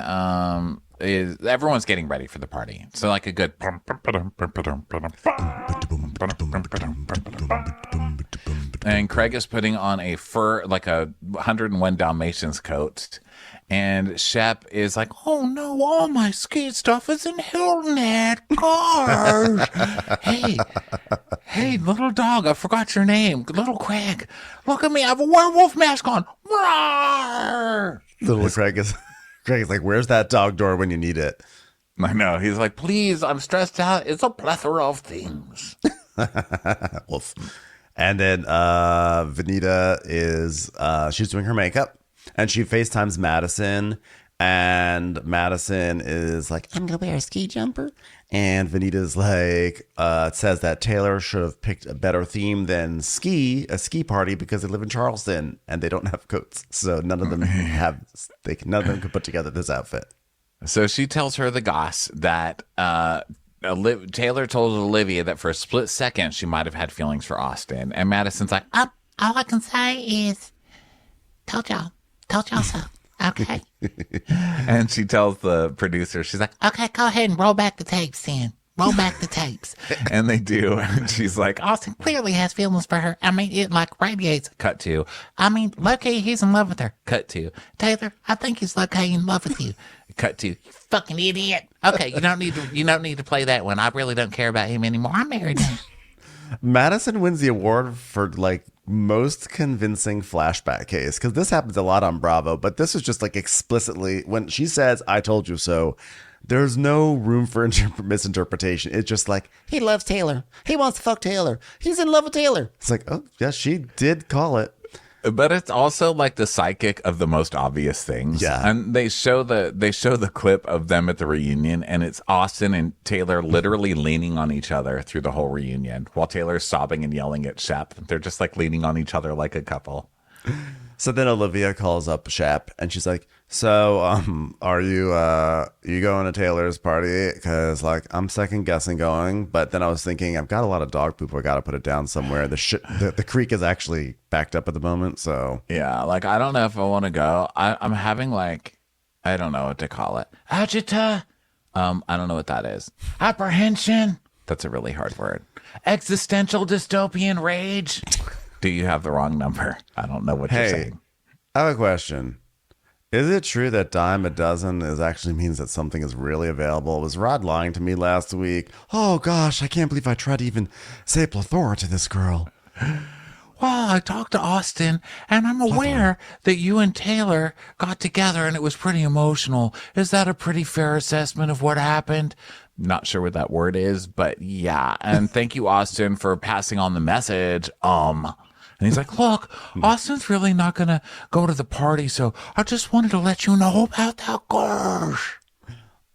everyone's getting ready for the party. So like a good. And Craig is putting on a fur, like a 101 Dalmatians coat. And Shep is like, oh no, all my ski stuff is in Hillnet. Gosh. Hey, little dog, I forgot your name. Little Craig. Look at me, I have a werewolf mask on. Roar! Little Craig is like, where's that dog door when you need it? I know. He's like, please, I'm stressed out. It's a plethora of things. Wolf. And then Vanita is she's doing her makeup and she FaceTimes Madison, and Madison is like, I'm gonna wear a ski jumper. And Vanita's like, says that Taylor should have picked a better theme than a ski party, because they live in Charleston and they don't have coats. So none of them none of them could put together this outfit. So she tells her the goss that Taylor told Olivia that for a split second she might have had feelings for Austen. And Madison's like, all I can say is, told y'all so. Okay. And she tells the producer, she's like, okay, go ahead and roll back the tapes then. Roll back the tapes. And they do. And she's like, Austen clearly has feelings for her. I mean, it like radiates. Cut to, I mean, low-key, he's in love with her. Cut to, Taylor, I think he's low-key in love with you. Cut to, you fucking idiot. Okay, you don't need to play that one. I really don't care about him anymore. I'm married now. Madison wins the award for like most convincing flashback case, because this happens a lot on Bravo, but this is just like explicitly when she says I told you so, there's no room for misinterpretation. It's just like, he loves Taylor, he wants to fuck Taylor, he's in love with Taylor. It's like, oh yeah, she did call it. But it's also like the psychic of the most obvious things. Yeah. And they show the clip of them at the reunion, and it's Austen and Taylor literally leaning on each other through the whole reunion while Taylor's sobbing and yelling at Shep. They're just like leaning on each other like a couple. So then Olivia calls up Shep and she's like, so are you going to Taylor's party? Because like I'm second guessing going, but then I was thinking I've got a lot of dog poop, I gotta put it down somewhere. The creek is actually backed up at the moment, so Yeah, like I don't know if I want to go. I'm having like, I don't know what to call it, agita. I don't know what that is. Apprehension. That's a really hard word. Existential dystopian rage. Do you have the wrong number? I don't know what you're saying. I have a question. Is it true that dime a dozen actually means that something is really available? Was Rod lying to me last week? Oh gosh, I can't believe I tried to even say plethora to this girl. Well, I talked to Austen, and I'm aware that you and Taylor got together, and it was pretty emotional. Is that a pretty fair assessment of what happened? Not sure what that word is, but yeah. And thank you, Austen, for passing on the message. And he's like, look, Austin's really not going to go to the party, so I just wanted to let you know about that, gosh.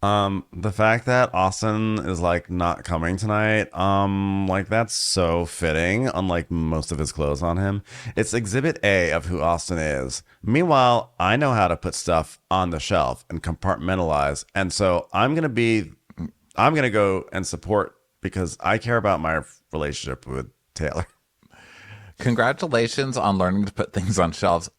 The fact that Austen is like not coming tonight, like that's so fitting, unlike most of his clothes on him. It's exhibit A of who Austen is. Meanwhile, I know how to put stuff on the shelf and compartmentalize. And so I'm going to go and support because I care about my relationship with Taylor. Congratulations on learning to put things on shelves.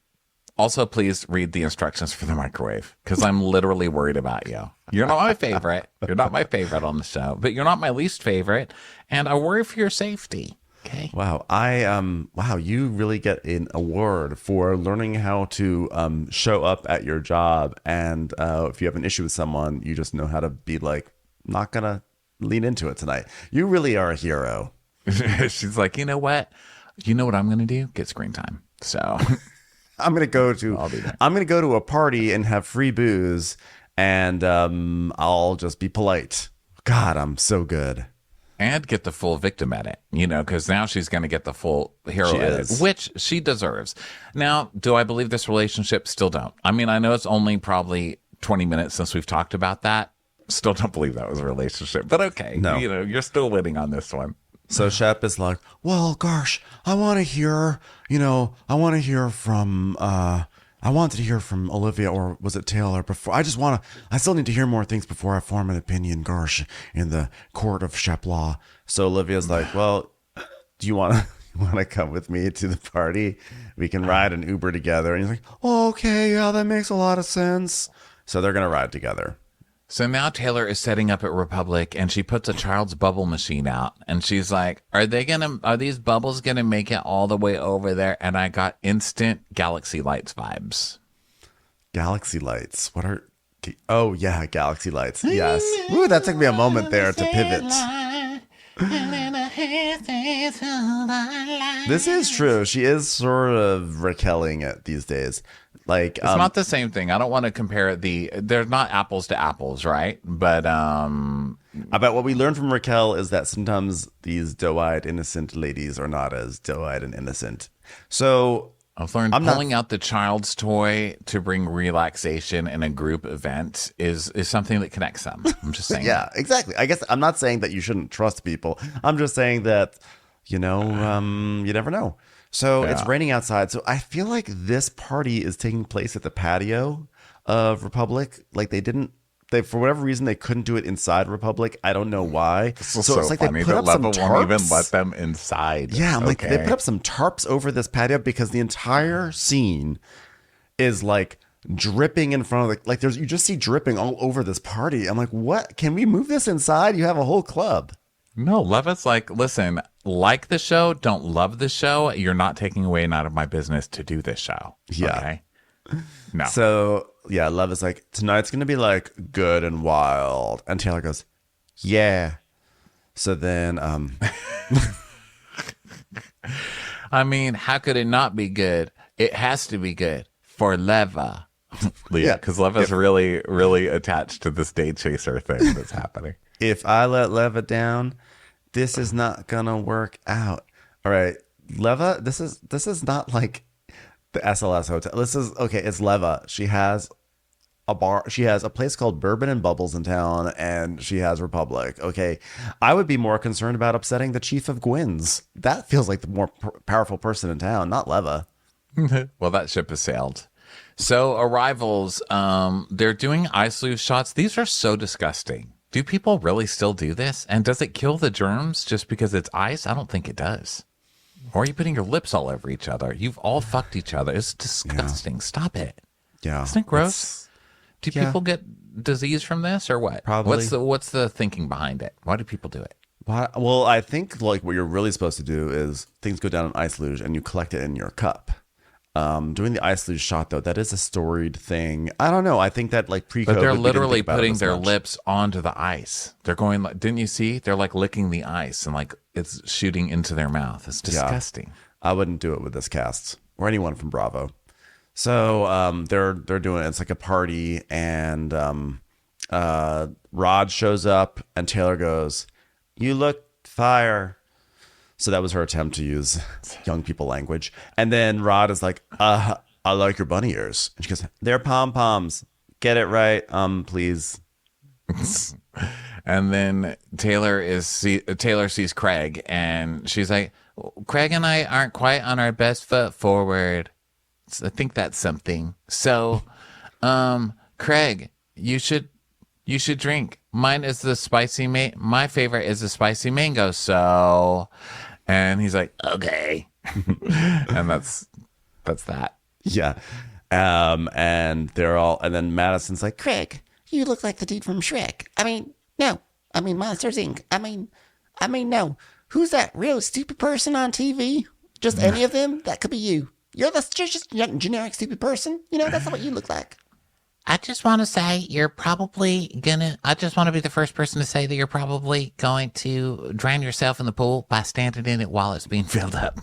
Also, please read the instructions for the microwave because I'm literally worried about you. You're not my favorite. You're not my favorite on the show, but you're not my least favorite. And I worry for your safety. Okay. Wow. Wow. You really get an award for learning how to show up at your job. And if you have an issue with someone, you just know how to be like, not going to lean into it tonight. You really are a hero. She's like, you know what? You know what I'm going to do? Get screen time. So I'm going to go to a party and have free booze and I'll just be polite. God, I'm so good. And get the full victim edit, because now she's going to get the full hero edit, which she deserves. Now, do I believe this relationship? Still don't. I mean, I know it's only probably 20 minutes since we've talked about that. Still don't believe that was a relationship, but okay. No. You're still winning on this one. So Shep is like, well, gosh, I wanted to hear from Olivia, or was it Taylor before? I still need to hear more things before I form an opinion, gosh, in the court of Shep law. So Olivia's like, well, do you want to come with me to the party? We can ride an Uber together. And he's like, oh, okay, yeah, that makes a lot of sense. So they're going to ride together. So now Taylor is setting up at Republic and she puts a child's bubble machine out and she's like, are these bubbles going to make it all the way over there? And I got instant Galaxy Lights vibes. Galaxy Lights. Oh yeah, Galaxy Lights. Yes. Ooh, that took me a moment there to pivot. This is true. She is sort of Raqueling it these days. Like it's not the same thing. I don't want to compare it. They're not apples to apples, right? But I bet what we learned from Raquel is that sometimes these doe-eyed innocent ladies are not as doe-eyed and innocent. So I've learned pulling out the child's toy to bring relaxation in a group event is something that connects them. I'm just saying. Yeah, exactly. I guess I'm not saying that you shouldn't trust people. I'm just saying that, you never know. So It's raining outside. So I feel like this party is taking place at the patio of Republic. Like for whatever reason, they couldn't do it inside Republic. I don't know why. So it's like funny they put up some tarps. Won't even let them inside. Yeah, I'm like, they put up some tarps over this patio because the entire scene is like dripping in front of like there's you just see dripping all over this party. I'm like, what? Can we move this inside? You have a whole club. No, Levitt's like, listen, like the show, don't love the show. You're not taking away out of my business to do this show. Yeah. Okay? No. So yeah, Levitt's like, tonight's gonna be like good and wild. And Taylor goes, yeah. So then I mean, how could it not be good? It has to be good for Leva. Yeah, because Leva's really, really attached to this day chaser thing that's happening. If I let Leva down, this is not gonna work out. All right, Leva, this is not like the SLS hotel. This is okay. It's Leva. She has a bar. She has a place called Bourbon and Bubbles in town, and she has Republic. Okay, I would be more concerned about upsetting the chief of Gwyn's. That feels like the more powerful person in town, not Leva. Well, that ship has sailed. So arrivals, they're doing ice luge shots. These are so disgusting. Do people really still do this? And does it kill the germs just because it's ice? I don't think it does. Or are you putting your lips all over each other? You've all fucked each other. It's disgusting. Yeah. Stop it. Yeah. Isn't it gross? Do people get disease from this or what? Probably. What's the thinking behind it? Why do people do it? Well, I think like what you're really supposed to do is things go down an ice luge and you collect it in your cup. Doing the ice luge shot though, that is a storied thing. I don't know. I think that like pre-COVID, but they're literally putting their lips onto the ice. They're going like, didn't you see? They're like licking the ice and like it's shooting into their mouth. It's disgusting. Yeah. I wouldn't do it with this cast or anyone from Bravo. So they're doing it. It's like a party, and Rod shows up, and Taylor goes, "You look fire." So that was her attempt to use young people language. And then Rod is like, I like your bunny ears. And she goes, they're pom-poms. Get it right, please. And then Taylor sees Craig, and she's like, Craig and I aren't quite on our best foot forward. So I think that's something. So, Craig, you should drink. Mine is the spicy my favorite is the spicy mango. So, and he's like, okay. And that's that. Yeah. And they're all, and then Madison's like, Craig, you look like the dude from Shrek. No. Monsters Inc. No. Who's that real stupid person on TV? Just any of them? That could be you. You're just generic stupid person. That's not what you look like. I just want to say I just want to be the first person to say that you're probably going to drown yourself in the pool by standing in it while it's being filled up.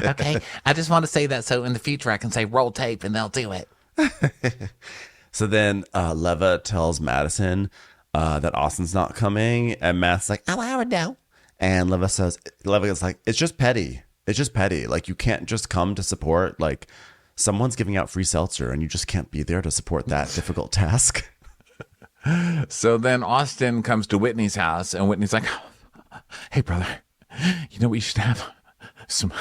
Okay? I just want to say that so in the future I can say roll tape and they'll do it. So then Leva tells Madison that Austen's not coming, and Matt's like, oh, I would know. And Leva is like, it's just petty. It's just petty. Like, you can't just come to support, like, someone's giving out free seltzer and you just can't be there to support that difficult task. So then Austen comes to Whitney's house, and Whitney's like, hey, brother, you know what you should have? Some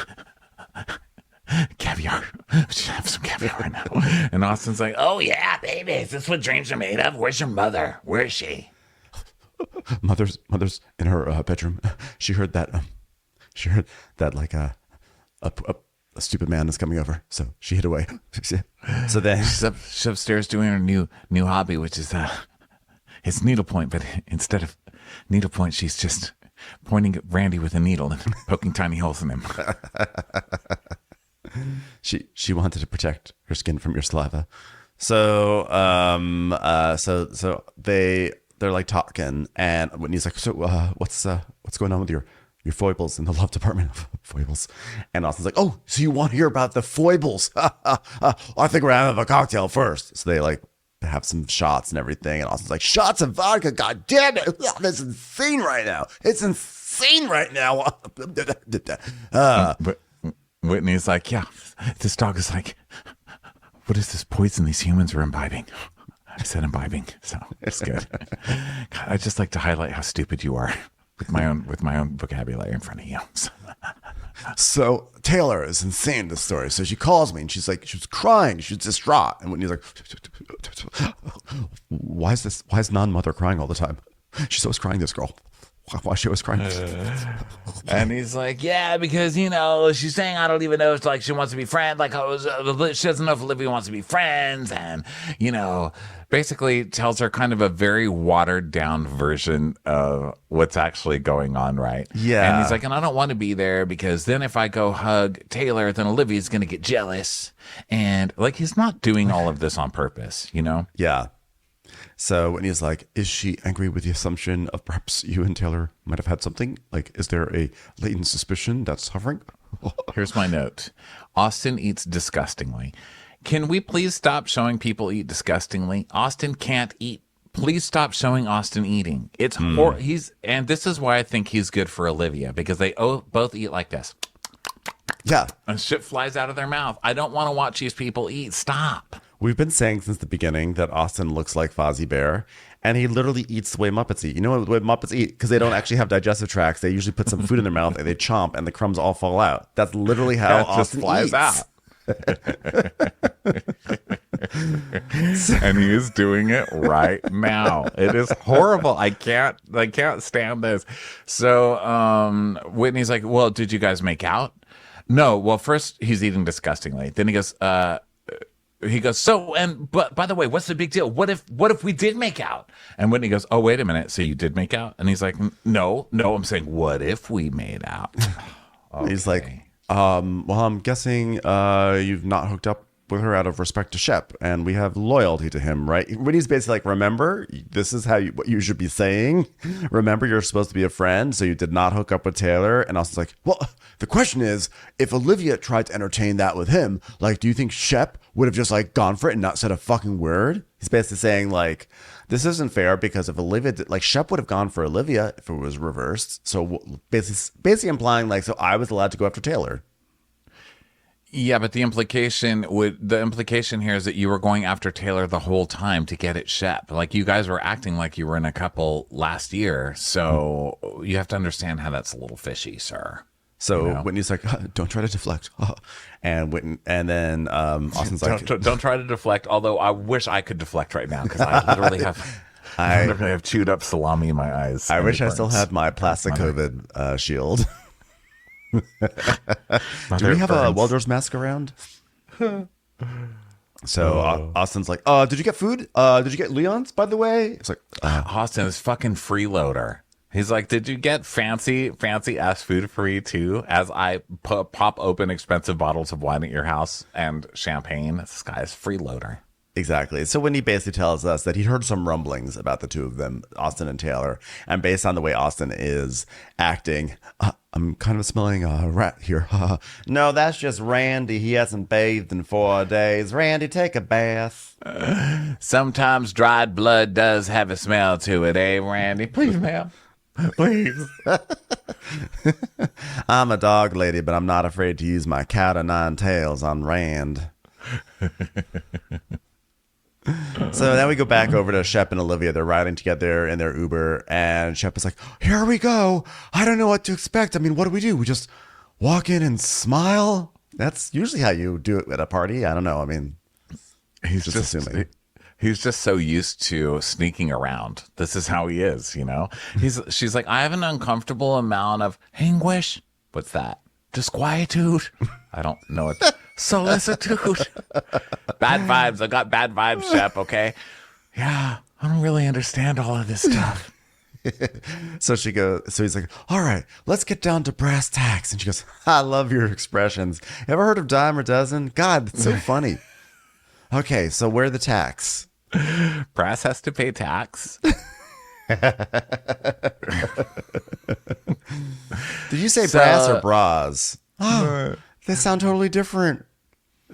caviar. We should have some caviar right now. And Austen's like, oh, yeah, baby. Is this what dreams are made of? Where's your mother? Where is she? Mother's in her bedroom. She heard that like a stupid man is coming over, so she hid away. So then she's upstairs doing her new hobby, which is it's needlepoint, but instead of needlepoint, she's just pointing at Randy with a needle and poking tiny holes in him. She wanted to protect her skin from your saliva. So they're like talking, and Whitney's like, so what's going on with your foibles in the love department of foibles? And Austen's like, oh, so you want to hear about the foibles? I think we're gonna have a cocktail first. So they like have some shots and everything, and Austen's like, shots of vodka, god damn it, that's insane right now. It's insane right now. But Whitney's like, yeah, this dog is like, what is this poison these humans are imbibing? I said imbibing, so it's good. God, I just like to highlight how stupid you are with my own vocabulary in front of you. So Taylor is insane in this story. So she calls me and she's like, she was crying, she was distraught. And Whitney's like, why is non-mother crying all the time? She's always crying, this girl. Why she always crying? And he's like, yeah, because, you know, she's saying I don't even know if, like, she wants to be friends. Like, she doesn't know if Olivia wants to be friends. And, you know, basically tells her kind of a very watered down version of what's actually going on, right? Yeah. And he's like, and I don't want to be there because then if I go hug Taylor, then Olivia's going to get jealous. And, like, he's not doing all of this on purpose, you know? Yeah. So when he's like, is she angry with the assumption of perhaps you and Taylor might have had something? Like, is there a latent suspicion that's hovering? Here's my note. Austen eats disgustingly. Can we please stop showing people eat disgustingly? Austen can't eat. Please stop showing Austen eating. It's and this is why I think he's good for Olivia, because they both eat like this. Yeah. And shit flies out of their mouth. I don't want to watch these people eat. Stop. We've been saying since the beginning that Austen looks like Fozzie Bear, and he literally eats the way Muppets eat. You know what the way Muppets eat? Because they don't actually have digestive tracts. They usually put some food in their mouth and they chomp, and the crumbs all fall out. That's literally how Austen flies eats. out. And he is doing it right now. It is horrible. I can't stand this. So Whitney's like, well, did you guys make out? No. Well, first he's eating disgustingly. Then he goes, so, but by the way, what's the big deal? What if we did make out? And Whitney goes, oh, wait a minute. So you did make out? And he's like, no, I'm saying, what if we made out? Okay. He's like, well, I'm guessing you've not hooked up with her out of respect to Shep, and we have loyalty to him, right? Whitney's basically like, remember, this is what you should be saying. Remember, you're supposed to be a friend, so you did not hook up with Taylor. And Austin's like, well, the question is, if Olivia tried to entertain that with him, like, do you think Shep would have just like gone for it and not said a fucking word? He's basically saying like, this isn't fair because if Olivia did, like, Shep would have gone for Olivia if it was reversed. So basically implying like, so I was allowed to go after Taylor. Yeah, but the implication here is that you were going after Taylor the whole time to get at Shep. Like, you guys were acting like you were in a couple last year, so you have to understand how that's a little fishy, sir. So you know? Whitney's like, don't try to deflect, and then Austin's like, don't try to deflect. Although I wish I could deflect right now because I literally have chewed up salami in my eyes. I wish I still had my plastic COVID shield. Do we have a welder's mask around? So Austin's like, did you get food? Did you get Leon's, by the way? It's like, Austin is fucking freeloader. He's like, did you get fancy ass food for me too? As I pop open expensive bottles of wine at your house and champagne. This guy's freeloader. Exactly. So when he basically tells us that he heard some rumblings about the two of them, Austen and Taylor, and based on the way Austen is acting, I'm kind of smelling a rat here. No, that's just Randy. He hasn't bathed in 4 days. Randy, take a bath. Sometimes dried blood does have a smell to it, eh, Randy? Please, ma'am. Please. I'm a dog lady, but I'm not afraid to use my cat o' nine tails on Rand. So then we go back over to Shep and Olivia. They're riding together in their Uber, and Shep is like, here we go. I don't know what to expect. I mean, what do? We just walk in and smile? That's usually how you do it at a party. I don't know. I mean, he's just assuming. He's just so used to sneaking around. This is how he is, you know? She's like, I have an uncomfortable amount of anguish. What's that? Disquietude? I don't know it. Solicitude. Bad vibes. I got bad vibes, Shep, okay? Yeah, I don't really understand all of this stuff. So he's like, all right, let's get down to brass tacks. And she goes, I love your expressions. Ever heard of dime or dozen? God, it's so funny. Okay, so where are the tax? Brass has to pay tax. Did you say brass or bras? Oh, they sound totally different.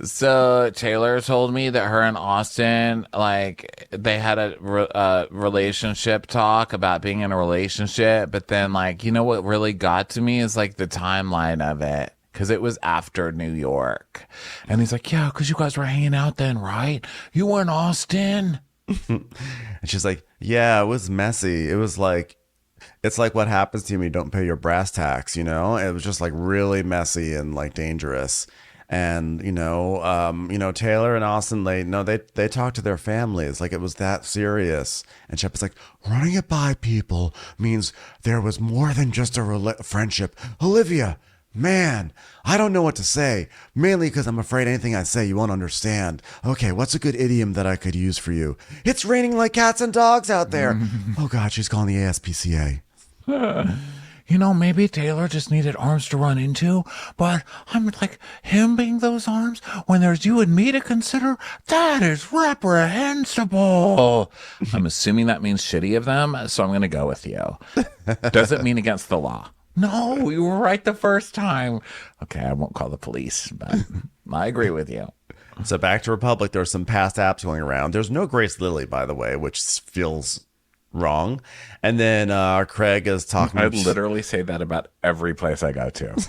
So Taylor told me that her and Austen, like, they had a relationship talk about being in a relationship, but then, like, you know what really got to me is like the timeline of it. Because it was after New York. And he's like, yeah, because you guys were hanging out then, right? You were in Austen. And she's like, yeah, it was messy. It was like, it's like what happens to you when you don't pay your brass tax, you know? It was just like really messy and like dangerous. And Taylor and Austen, they talk to their families like it was that serious. And Shep is like, running it by people means there was more than just a friendship. Olivia, man, I don't know what to say, mainly because I'm afraid anything I say you won't understand. Okay, what's a good idiom that I could use for you? It's raining like cats and dogs out there. Oh God, she's calling the ASPCA. Maybe Taylor just needed arms to run into, but I'm like, him being those arms when there's you and me to consider, that is reprehensible. I'm assuming that means shitty of them, so I'm going to go with you. Does it mean against the law? No, you were right the first time. Okay, I won't call the police, but I agree with you. So back to Republic, there's some past apps going around. There's no Grace Lily, by the way, which feels wrong. And then Craig is talking. I literally say that about every place I go to.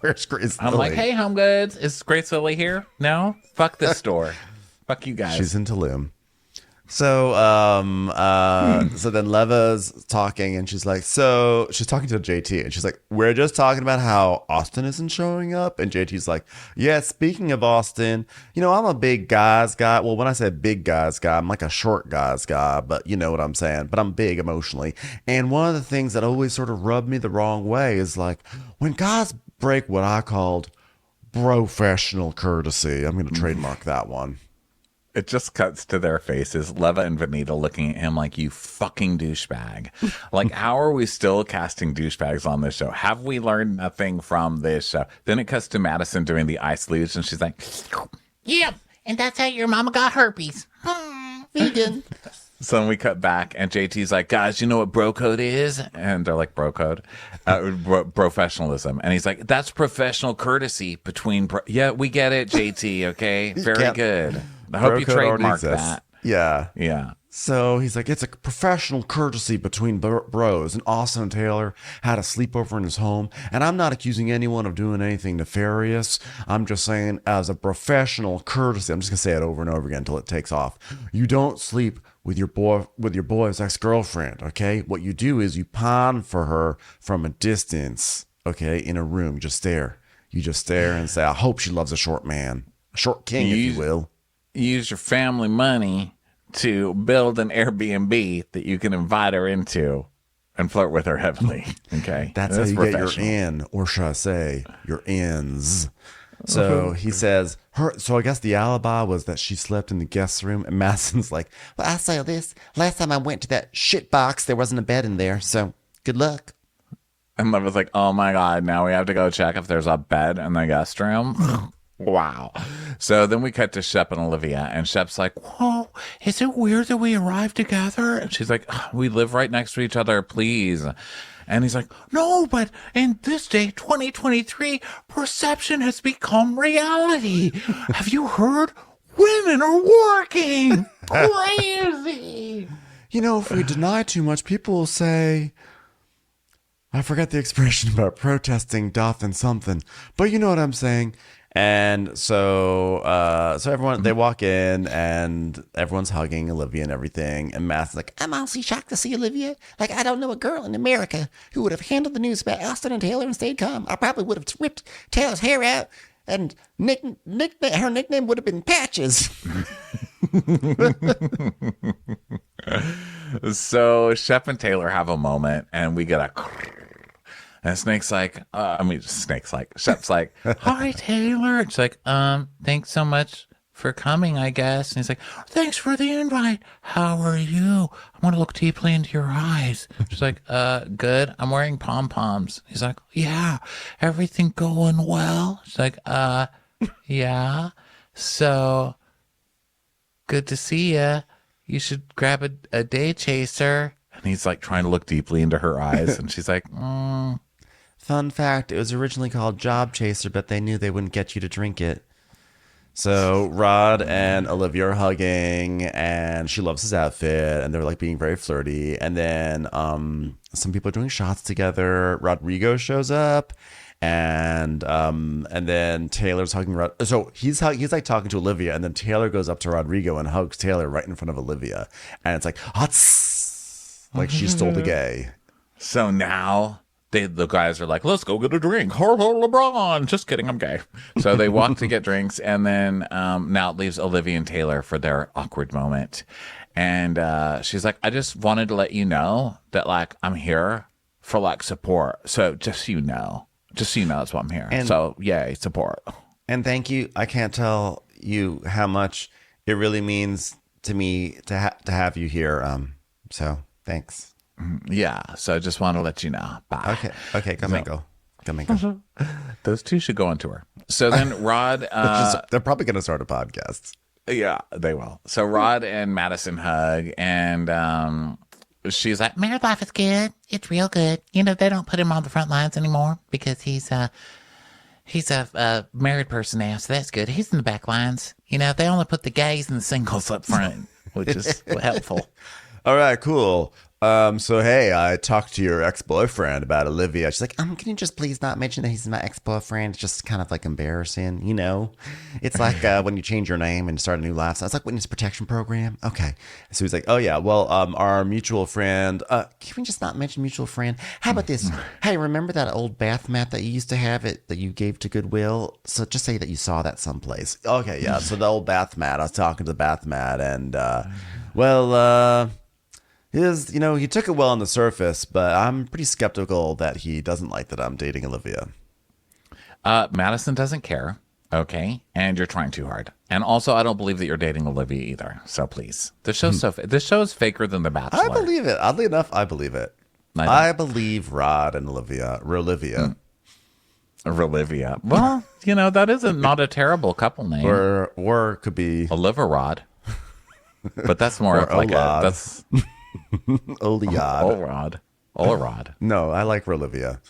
Where's Grace Lily? I'm like, hey, Home Goods, is Grace Lily here? No? Fuck this store. Fuck you guys. She's in Tulum. So so then Leva's talking and she's like, so she's talking to JT and she's like, we're just talking about how Austen isn't showing up. And JT's like, yeah, speaking of Austen, I'm a big guys guy. Well, when I say big guys guy, I'm like a short guys guy, but you know what I'm saying. But I'm big emotionally. And one of the things that always sort of rubbed me the wrong way is like when guys break what I called professional courtesy. I'm going to trademark that one. It just cuts to their faces, Leva and Vanita looking at him like, you fucking douchebag. Like, how are we still casting douchebags on this show? Have we learned nothing from this show? Then it cuts to Madison doing the ice luge, and she's like, Yep, and that's how your mama got herpes. Vegan. So then we cut back, and JT's like, guys, you know what bro code is? And they're like, bro code? Professionalism. And he's like, that's professional courtesy between... Yeah, we get it, JT, okay? Very good. I hope you trademark that. Yeah. Yeah. So he's like, it's a professional courtesy between bros. And Austen and Taylor had a sleepover in his home. And I'm not accusing anyone of doing anything nefarious. I'm just saying, as a professional courtesy, I'm just going to say it over and over again until it takes off. You don't sleep with your boy's ex-girlfriend, okay? What you do is you pine for her from a distance, okay, in a room. You just stare and say, I hope she loves a short man. A short king, if you will. Use your family money to build an Airbnb that you can invite her into and flirt with her heavily. Okay. That's how you get your in, or should I say your ins. So he says, so I guess the alibi was that she slept in the guest room. And Madison's like, well, I say this. Last time I went to that shit box, there wasn't a bed in there. So good luck. And Lev was like, oh my God, now we have to go check if there's a bed in the guest room. Wow. So then we cut to Shep and Olivia, and Shep's like, whoa, is it weird that we arrived together? And she's like, we live right next to each other, please. And he's like, no, but in this day, 2023, perception has become reality. Have you heard? Women are working. Crazy. If we deny too much, people will say, I forget the expression about protesting doth and something, but you know what I'm saying. And so everyone, they walk in and everyone's hugging Olivia and everything. And Matt's like, I'm honestly shocked to see Olivia. Like, I don't know a girl in America who would have handled the news about Austen and Taylor and stayed calm. I probably would have ripped Taylor's hair out and her nickname would have been Patches. So Shep and Taylor have a moment and we get a... And Shep's like, hi, Taylor. It's like, thanks so much for coming, I guess. And he's like, thanks for the invite. How are you? I want to look deeply into your eyes. She's like, good. I'm wearing pom-poms. He's like, yeah, everything going well? She's like, yeah. So, good to see you. You should grab a day chaser. And he's like trying to look deeply into her eyes. And she's like, Fun fact, it was originally called Job Chaser, but they knew they wouldn't get you to drink it. So Rod and Olivia are hugging, and she loves his outfit, and they're like being very flirty. And then some people are doing shots together. Rodrigo shows up, and then Taylor's hugging Rod. So he's like talking to Olivia, and then Taylor goes up to Rodrigo and hugs Taylor right in front of Olivia, and it's like, like she stole the gay. so now the guys are like, let's go get a drink. Ho, ho, LeBron. Just kidding. I'm gay. So they walk to get drinks. And then now it leaves Olivia and Taylor for their awkward moment. And she's like, I just wanted to let you know that, like, I'm here for, like, support. So just so you know. Just so you know, that's why I'm here. And, so, yay, support. And thank you. I can't tell you how much it really means to me to have you here. So thanks. Yeah. So I just want to let you know. Bye. Okay. Come and go. Those two should go on tour. So then Rod... they're probably going to start a podcast. Yeah, they will. So Rod and Madison hug, and she's like, Married life is good. It's real good. You know, they don't put him on the front lines anymore because he's a married person now, so that's good. He's in the back lines. You know, they only put the gays and the singles up front, which is helpful. All right, cool. So hey, I talked to your ex-boyfriend about Olivia. She's like, can you just please not mention that he's my ex-boyfriend? It's just kind of like embarrassing, you know? It's like when you change your name and start a new life. So it's like witness protection program. Okay. So he's like, oh yeah, well, our mutual friend, can we just not mention mutual friend? How about this? Hey, remember that old bath mat that you used to have that you gave to Goodwill? So just say that you saw that someplace. Okay, yeah. So the old bath mat, I was talking to the bath mat and, he took it well on the surface, but I'm pretty skeptical that he doesn't like that I'm dating Olivia. Madison doesn't care, okay? And you're trying too hard. And also, I don't believe that you're dating Olivia either. So please, this show is faker than The Bachelor. I believe it. Oddly enough, I believe it. I believe Rod and Olivia. Rolivia. Well, that is not a terrible couple name. Or could be Olivia Rod. But that's more of like that's. Olrod. No, I like Rolivia.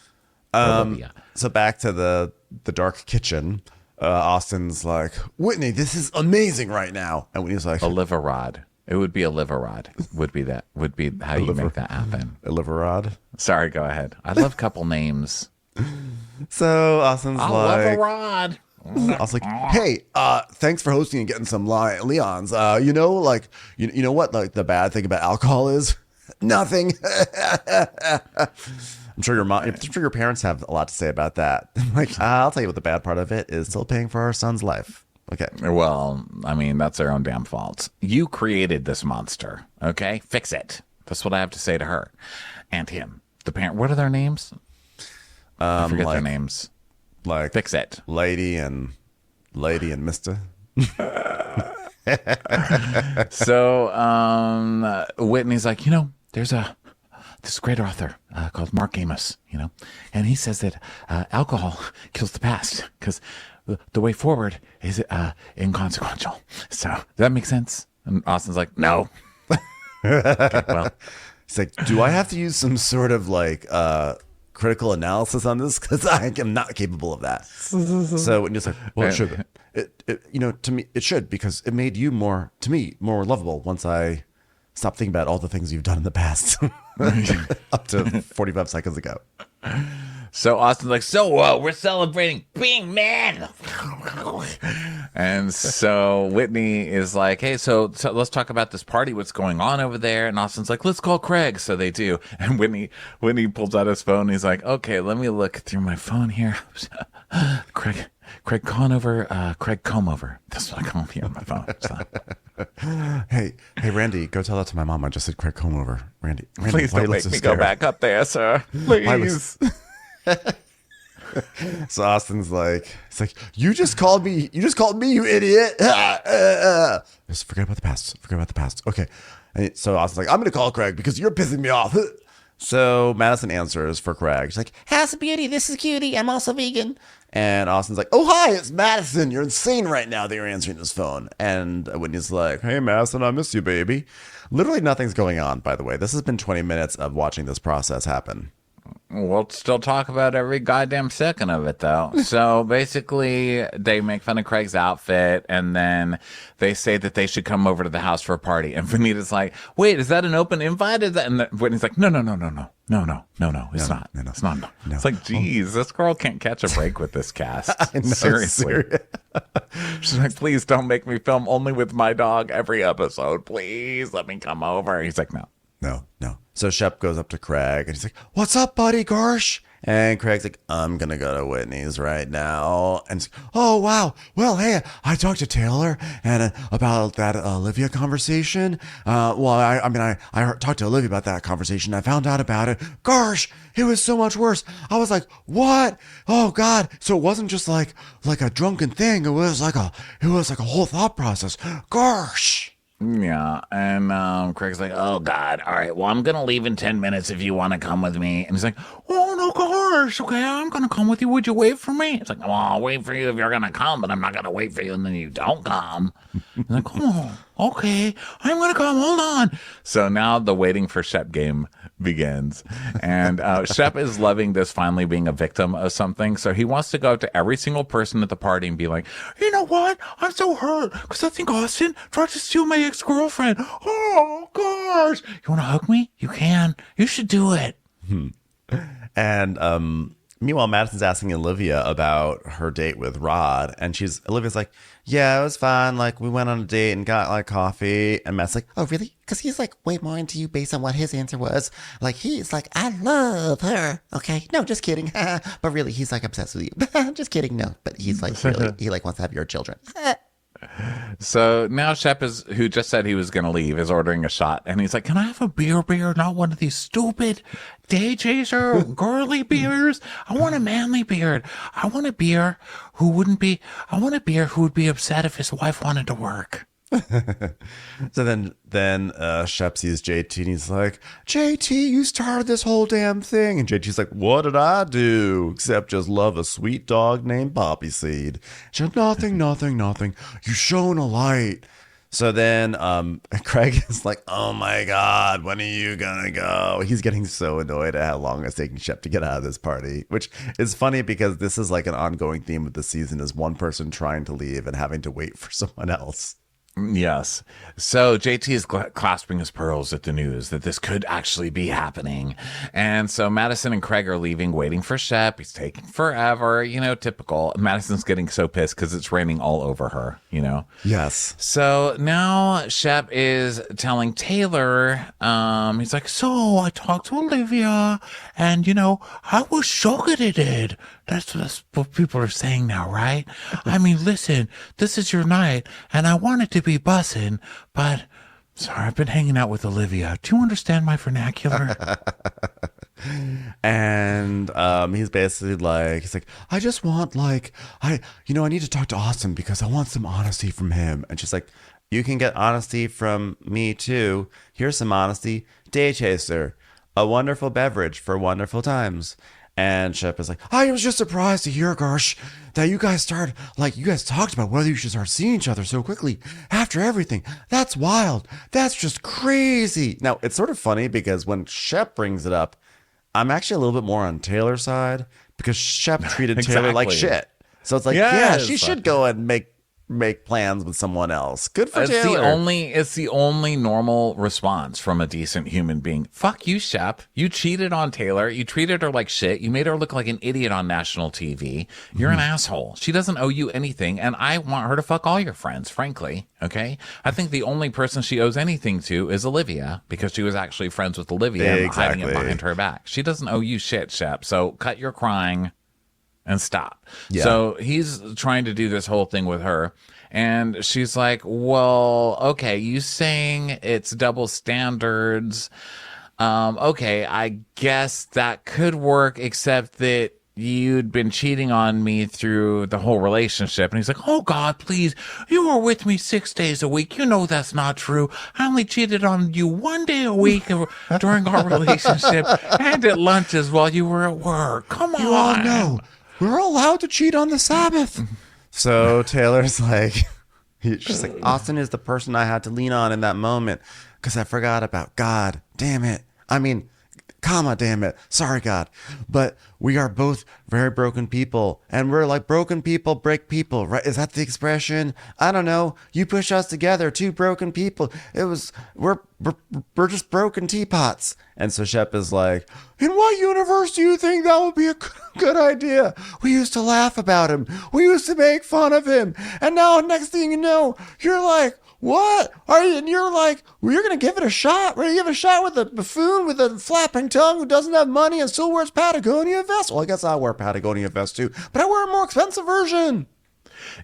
So back to the dark kitchen. Austin's like, Whitney, this is amazing right now. And Whitney's like, Olivia Rod. It would be Olivia Rod. Would be how you make that happen. Olivia Rod. Sorry, go ahead. I love couple names. So Austin's like, Olivia Rod. I was like, hey, thanks for hosting and getting some Leons. You know what? Like the bad thing about alcohol is nothing. I'm sure your parents have a lot to say about that. Like, I'll tell you what the bad part of it is: still paying for our son's life. Okay. Well, I mean, that's their own damn fault. You created this monster. Okay, fix it. That's what I have to say to her and him. The parent. What are their names? I forget their names. Like fix it, lady and Mister. So Whitney's like, there's this great author called Mark Amos, and he says that alcohol kills the past because the way forward is inconsequential. So does that make sense? And Austin's like, no. Okay, well, he's like, do I have to use some sort of like critical analysis on this, because I am not capable of that. So when you're like, well, it should, to me, it should, because it made you more lovable once I stopped thinking about all the things you've done in the past, up to 45 seconds ago. So Austin's like, so we're celebrating being men. And so Whitney is like, hey, so let's talk about this party, what's going on over there. And Austin's like, let's call Craig. So they do. And Whitney pulls out his phone. And he's like, okay, let me look through my phone here. Craig Conover, Craig Comover. That's what I call him here on my phone. So. Hey, Randy, go tell that to my mom. I just said Craig Comover. Randy, please don't make me go back up there, sir. Please. So Austin's like, it's like, you just called me, you idiot. Just forget about the past. Okay. And so Austin's like, I'm going to call Craig because you're pissing me off. So Madison answers for Craig. She's like, House of Beauty, this is Cutie. I'm also vegan. And Austin's like, oh, hi, it's Madison. You're insane right now that you're answering this phone. And Whitney's like, hey, Madison, I miss you, baby. Literally nothing's going on, by the way. This has been 20 minutes of watching this process happen. We'll still talk about every goddamn second of it, though. So basically, they make fun of Craig's outfit, and then they say that they should come over to the house for a party. And Vanita's like, wait, is that an open invite? And Whitney's like, no, it's not. It's not. No. It's like, geez, this girl can't catch a break with this cast. Seriously. She's like, please don't make me film only with my dog every episode. Please let me come over. He's like, no. No. So Shep goes up to Craig and he's like, what's up, buddy, Gersh? And Craig's like, I'm going to go to Whitney's right now. And, oh, wow. Well, hey, I talked to Taylor and about that Olivia conversation. I talked to Olivia about that conversation. I found out about it. Gosh, it was so much worse. I was like, what? Oh, God. So it wasn't just like a drunken thing. It was like a whole thought process. Gosh. Yeah, and Craig's like, oh, God, all right, well, I'm going to leave in 10 minutes if you want to come with me. And he's like, oh, no, gosh, okay, I'm going to come with you. Would you wait for me? It's like, well, I'll wait for you if you're going to come, but I'm not going to wait for you and then you don't come. He's like, oh, okay, I'm going to come, hold on. So now the waiting for Shep game begins. And Shep is loving this finally being a victim of something. So he wants to go up to every single person at the party and be like, you know what? I'm so hurt because I think Austen tried to steal my ex-girlfriend. Oh, gosh. You want to hug me? You can. You should do it. And meanwhile, Madison's asking Olivia about her date with Rod. And Olivia's like, yeah, it was fine. Like, we went on a date and got like coffee. And Matt's like, oh, really? Because he's like way more into you based on what his answer was. Like, he's like, I love her. Okay. No, just kidding. But really, he's like obsessed with you. Just kidding. No, but he's like, really, he like wants to have your children. So now Shep who just said he was going to leave, is ordering a shot. And he's like, can I have a beer, not one of these stupid day chaser girly beers? I want a manly beer. I want a beer who would be upset if his wife wanted to work. So then Shep sees JT and he's like, JT, you started this whole damn thing. And JT's like, what did I do except just love a sweet dog named Poppy Seed? She said, nothing. You shone a light. So then Craig is like, oh my God, when are you gonna go? He's getting so annoyed at how long it's taking Shep to get out of this party, which is funny because this is like an ongoing theme of the season, is one person trying to leave and having to wait for someone else. Yes. So JT is clasping his pearls at the news that this could actually be happening. And so Madison and Craig are leaving, waiting for Shep. He's taking forever, typical. Madison's getting so pissed because it's raining all over her, Yes. So now Shep is telling Taylor, he's like, so I talked to Olivia and, I was shocked at it. That's what people are saying now, right? I mean, listen, this is your night and I want it to be bussin', but sorry, I've been hanging out with Olivia. Do you understand my vernacular? And he's basically like, I just want I need to talk to Austen because I want some honesty from him. And she's like, you can get honesty from me too. Here's some honesty. Day chaser, a wonderful beverage for wonderful times. And Shep is like, I was just surprised to hear, gosh, that you guys talked about whether you should start seeing each other so quickly after everything. That's wild. That's just crazy. Now, it's sort of funny because when Shep brings it up, I'm actually a little bit more on Taylor's side because Shep treated Taylor like shit. So it's like, yeah, she should go and make plans with someone else. Good for Taylor. It's the only normal response from a decent human being. Fuck you, Shep. You cheated on Taylor. You treated her like shit. You made her look like an idiot on national TV. You're an asshole. She doesn't owe you anything, and I want her to fuck all your friends, frankly. Okay? I think the only person she owes anything to is Olivia, because she was actually friends with Olivia and hiding it behind her back. She doesn't owe you shit, Shep. So cut your crying and stop. Yeah. So he's trying to do this whole thing with her. And she's like, well, okay, you saying it's double standards. Okay, I guess that could work, except that you'd been cheating on me through the whole relationship. And he's like, oh God, please, you were with me 6 days a week. You know that's not true. I only cheated on you 1 day a week during our relationship and at lunches while you were at work. Come on. You all know we're allowed to cheat on the Sabbath. So Taylor's like, she's like, Austen is the person I had to lean on in that moment because I forgot about God. Damn it. I mean, comma, damn it. Sorry, God. But we are both very broken people, and we're like broken people break people, right? Is that the expression? I don't know. You push us together, two broken people. We're just broken teapots. And so Shep is like, in what universe do you think that would be a good idea? We used to laugh about him. We used to make fun of him. And now next thing you know, you're like, what? And you're like, well, you're going to give it a shot? We're going to give it a shot with a buffoon with a flapping tongue who doesn't have money and still wears Patagonia vests? Well, I guess I wear Patagonia vests too, but I wear a more expensive version.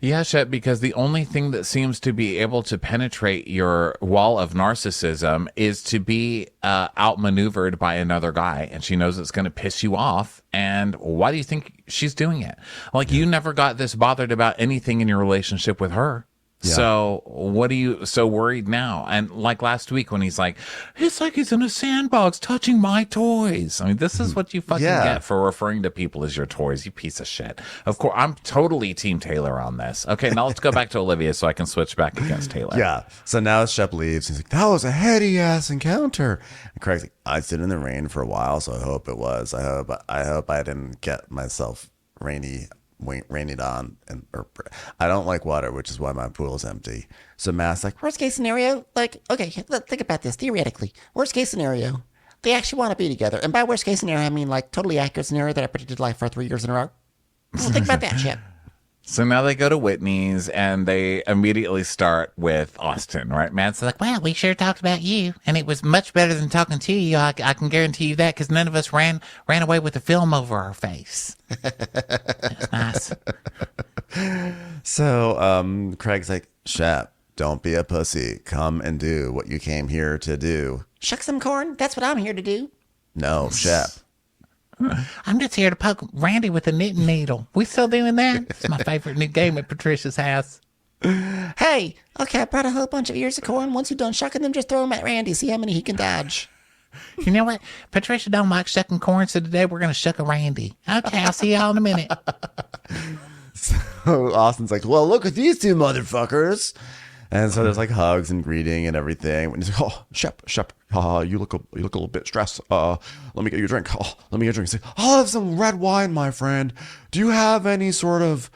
Yeah, Shep, because the only thing that seems to be able to penetrate your wall of narcissism is to be outmaneuvered by another guy, and she knows it's going to piss you off. And why do you think she's doing it? Like, you never got this bothered about anything in your relationship with her. Yeah. So what are you so worried now? And like last week when he's like, it's like he's in a sandbox touching my toys. I mean, this is what you fucking get for referring to people as your toys, you piece of shit. Of course, I'm totally Team Taylor on this. Okay, now let's go back to Olivia so I can switch back against Taylor. Yeah. So now Shep leaves. He's like, that was a heady ass encounter. And Craig's like, I stood in the rain for a while, so I hope it was. I hope I didn't get myself rained on, and I don't like water, which is why my pool is empty. So Matt's like, worst case scenario, like, okay, think about this theoretically. Worst case scenario, they actually want to be together. And by worst case scenario, I mean like totally accurate scenario that I predicted life for 3 years in a row. Well, think about that shit. So now they go to Whitney's and they immediately start with Austen, right? Matt's like, Well, we sure talked about you, and it was much better than talking to you. I can guarantee you that, because none of us ran away with the film over our face. That's nice. So Craig's like, Shep, don't be a pussy. Come and do what you came here to do. Shuck some corn. That's what I'm here to do. No, Shep. I'm just here to poke Randy with a knitting needle. We still doing that? It's my favorite new game at Patricia's house. Hey, okay, I brought a whole bunch of ears of corn. Once you're done shucking them, just throw them at Randy. See how many he can dodge. You know what? Patricia don't like shucking corn, so today we're going to shuck a Randy. Okay, I'll see y'all in a minute. So Austin's like, well, look at these two motherfuckers. And so there's like hugs and greeting and everything. And he's like, oh, Shep, you look a little bit stressed. Let me get you a drink. Let me get you a drink. He's like, I'll have some red wine, my friend. Do you have any sort of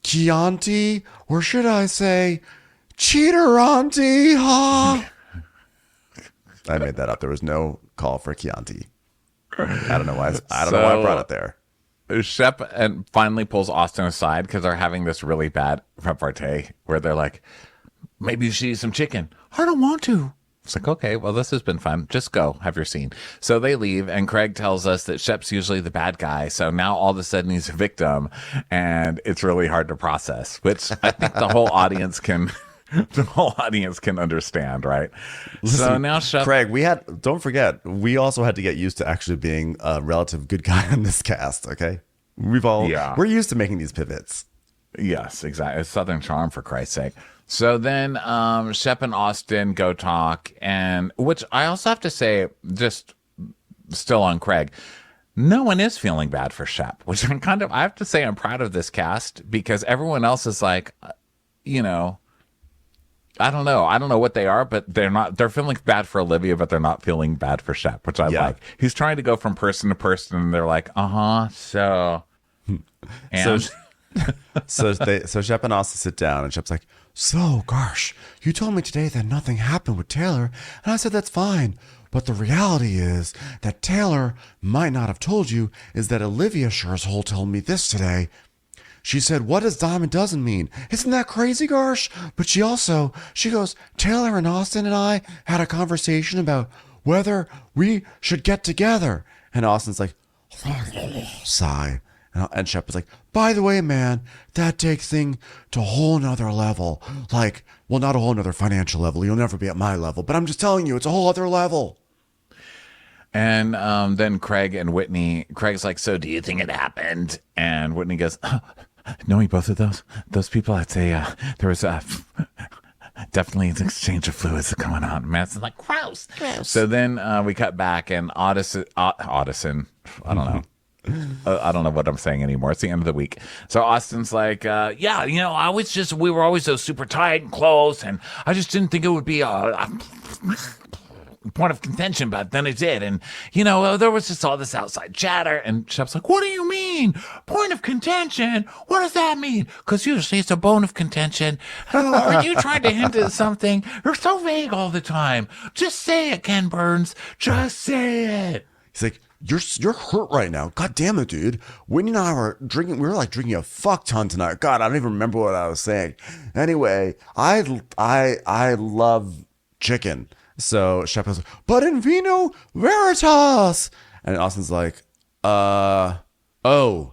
Chianti, or should I say Cheateranti? I made that up. There was no call for Chianti. I don't know why. I don't know why I brought it there. Shep and finally pulls Austen aside because they're having this really bad repartee where they're like, maybe you should eat some chicken. I don't want to. It's like, okay, well, this has been fun. Just go have your scene. So they leave, and Craig tells us that Shep's usually the bad guy. So now all of a sudden he's a victim, and it's really hard to process, which I think the whole audience can understand, right? Listen, so now Shep, Craig, don't forget, we also had to get used to actually being a relative good guy in this cast, okay? We're used to making these pivots. Yes, exactly. It's Southern charm, for Christ's sake. So then Shep and Austen go talk, and which I also have to say, just still on Craig, no one is feeling bad for Shep, which I have to say I'm proud of this cast, because everyone else is like, I don't know what they are, but they're feeling bad for Olivia, but they're not feeling bad for Shep, which I like. He's trying to go from person to person, and they're like, so. And so Shep and Austen sit down, and Shep's like, so, gosh, you told me today that nothing happened with Taylor, and I said that's fine. But the reality is that Taylor might not have told you is that Olivia sure as hell told me this today. She said, what does dime a dozen mean? Isn't that crazy, Garsh? But she goes, Taylor and Austen and I had a conversation about whether we should get together. And Austin's like, sigh. And Shep is like, by the way, man, that takes things to a whole nother level. Like, well, not a whole nother financial level. You'll never be at my level. But I'm just telling you, it's a whole other level. And then Craig's like, so do you think it happened? And Whitney goes, knowing both of those people, I'd say there was definitely an exchange of fluids going on. Matt's like, gross. So then we cut back, and Austen, I don't know. I don't know what I'm saying anymore. It's the end of the week. So Austin's like, we were always so super tight and close, and I just didn't think it would be a point of contention, but then it did. And, there was just all this outside chatter, and Shep's like, what do you mean? Point of contention? What does that mean? Because usually it's a bone of contention. Are you trying to hint at something? You're so vague all the time. Just say it, Ken Burns. Just say it. He's like, you're hurt right now. God damn it, dude. Whitney and I were drinking. We were like drinking a fuck ton tonight. God, I don't even remember what I was saying. Anyway, I love chicken. So Shep goes, but in vino veritas. And Austen's like, oh,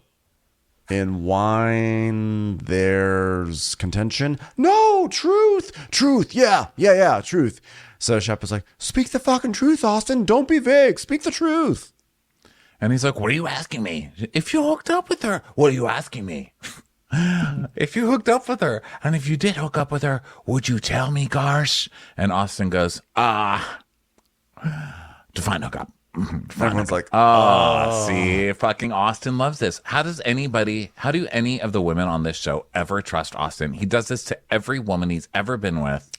in wine there's contention. No, truth. Yeah, truth. So Shep was like, speak the fucking truth, Austen. Don't be vague. Speak the truth. And he's like, what are you asking me? If you hooked up with her, what are you asking me? If you hooked up with her, and if you did hook up with her, would you tell me, Garsh? And Austen goes, define hookup. Everyone's like, see, fucking Austen loves this. How do any of the women on this show ever trust Austen? He does this to every woman he's ever been with.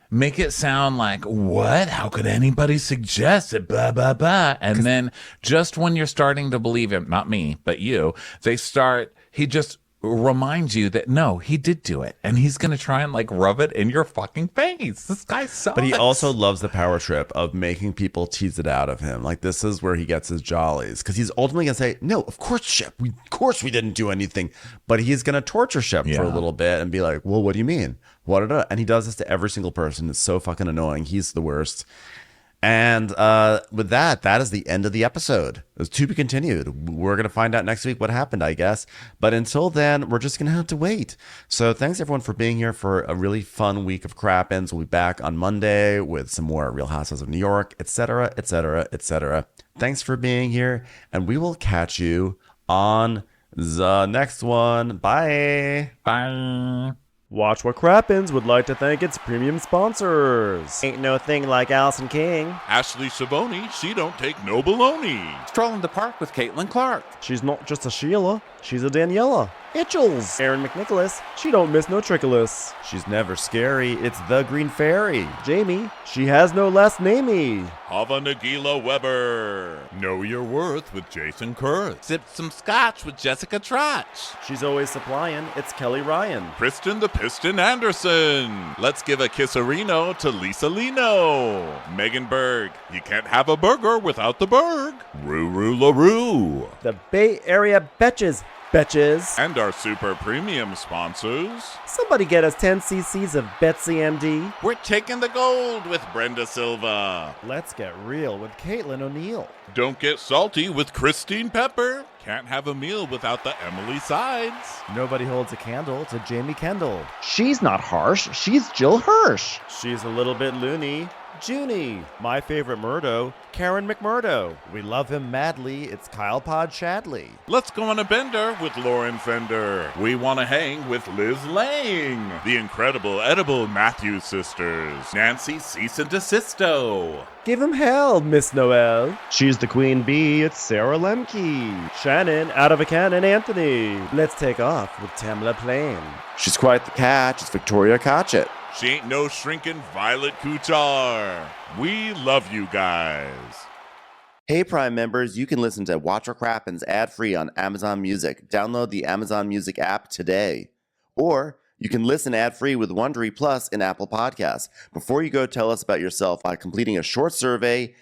Make it sound like, what? How could anybody suggest it? Blah, blah, blah. And then just when you're starting to believe him, not me, but you, he just reminds you that no, he did do it. And he's going to try and like rub it in your fucking face. This guy sucks. But he also loves the power trip of making people tease it out of him. Like, this is where he gets his jollies. Because he's ultimately going to say, no, of course, Shep. Of course we didn't do anything. But he's going to torture Shep for a little bit and be like, well, what do you mean? And he does this to every single person. It's so fucking annoying. He's the worst. And with that is the end of the episode. It's to be continued. We're going to find out next week what happened, I guess. But until then, we're just going to have to wait. So thanks, everyone, for being here for a really fun week of Crap-Ins. We'll be back on Monday with some more Real Housewives of New York, etc., etc., etc. Thanks for being here, and we will catch you on the next one. Bye. Bye. Watch What Crappens would like to thank its premium sponsors. Ain't no thing like Allison King. Ashley Savoni, she don't take no baloney. Strolling the park with Caitlin Clark. She's not just a Sheila, she's a Daniela. Itchels. Aaron McNicholas, she don't miss no trickolas. She's never scary. It's the Green Fairy. Jamie, she has no last namey. Hava Nagila Weber. Know Your Worth with Jason Kurth. Sip some scotch with Jessica Trotch. She's always supplying. It's Kelly Ryan. Kristen the Piston Anderson. Let's give a kisserino to Lisa Lino. Megan Berg. You can't have a burger without the Berg. Ruru LaRue. The Bay Area Betches. Betches. And our super premium sponsors. Somebody get us 10 cc's of Betsy MD. We're taking the gold with Brenda Silva. Let's get real with Caitlin O'Neill. Don't get salty with Christine Pepper. Can't have a meal without the Emily Sides. Nobody holds a candle to Jamie Kendall. She's not harsh, she's Jill Hirsch. She's a little bit loony. Junie. My favorite Murdo, Karen McMurdo. We love him madly. It's Kyle Pod Shadley. Let's go on a bender with Lauren Fender. We want to hang with Liz Lang. The incredible edible Matthews sisters. Nancy Cease and Desisto. Give him hell, Miss Noel. She's the queen bee, it's Sarah Lemke. Shannon, out of a cannon, Anthony. Let's take off with Tamla Plain. She's quite the catch. It's Victoria Cotchett. She ain't no shrinking Violet Kuchar. We love you guys. Hey, Prime members, you can listen to Watch What Crappens ad-free on Amazon Music. Download the Amazon Music app today. Or you can listen ad-free with Wondery Plus in Apple Podcasts. Before you go, tell us about yourself by completing a short survey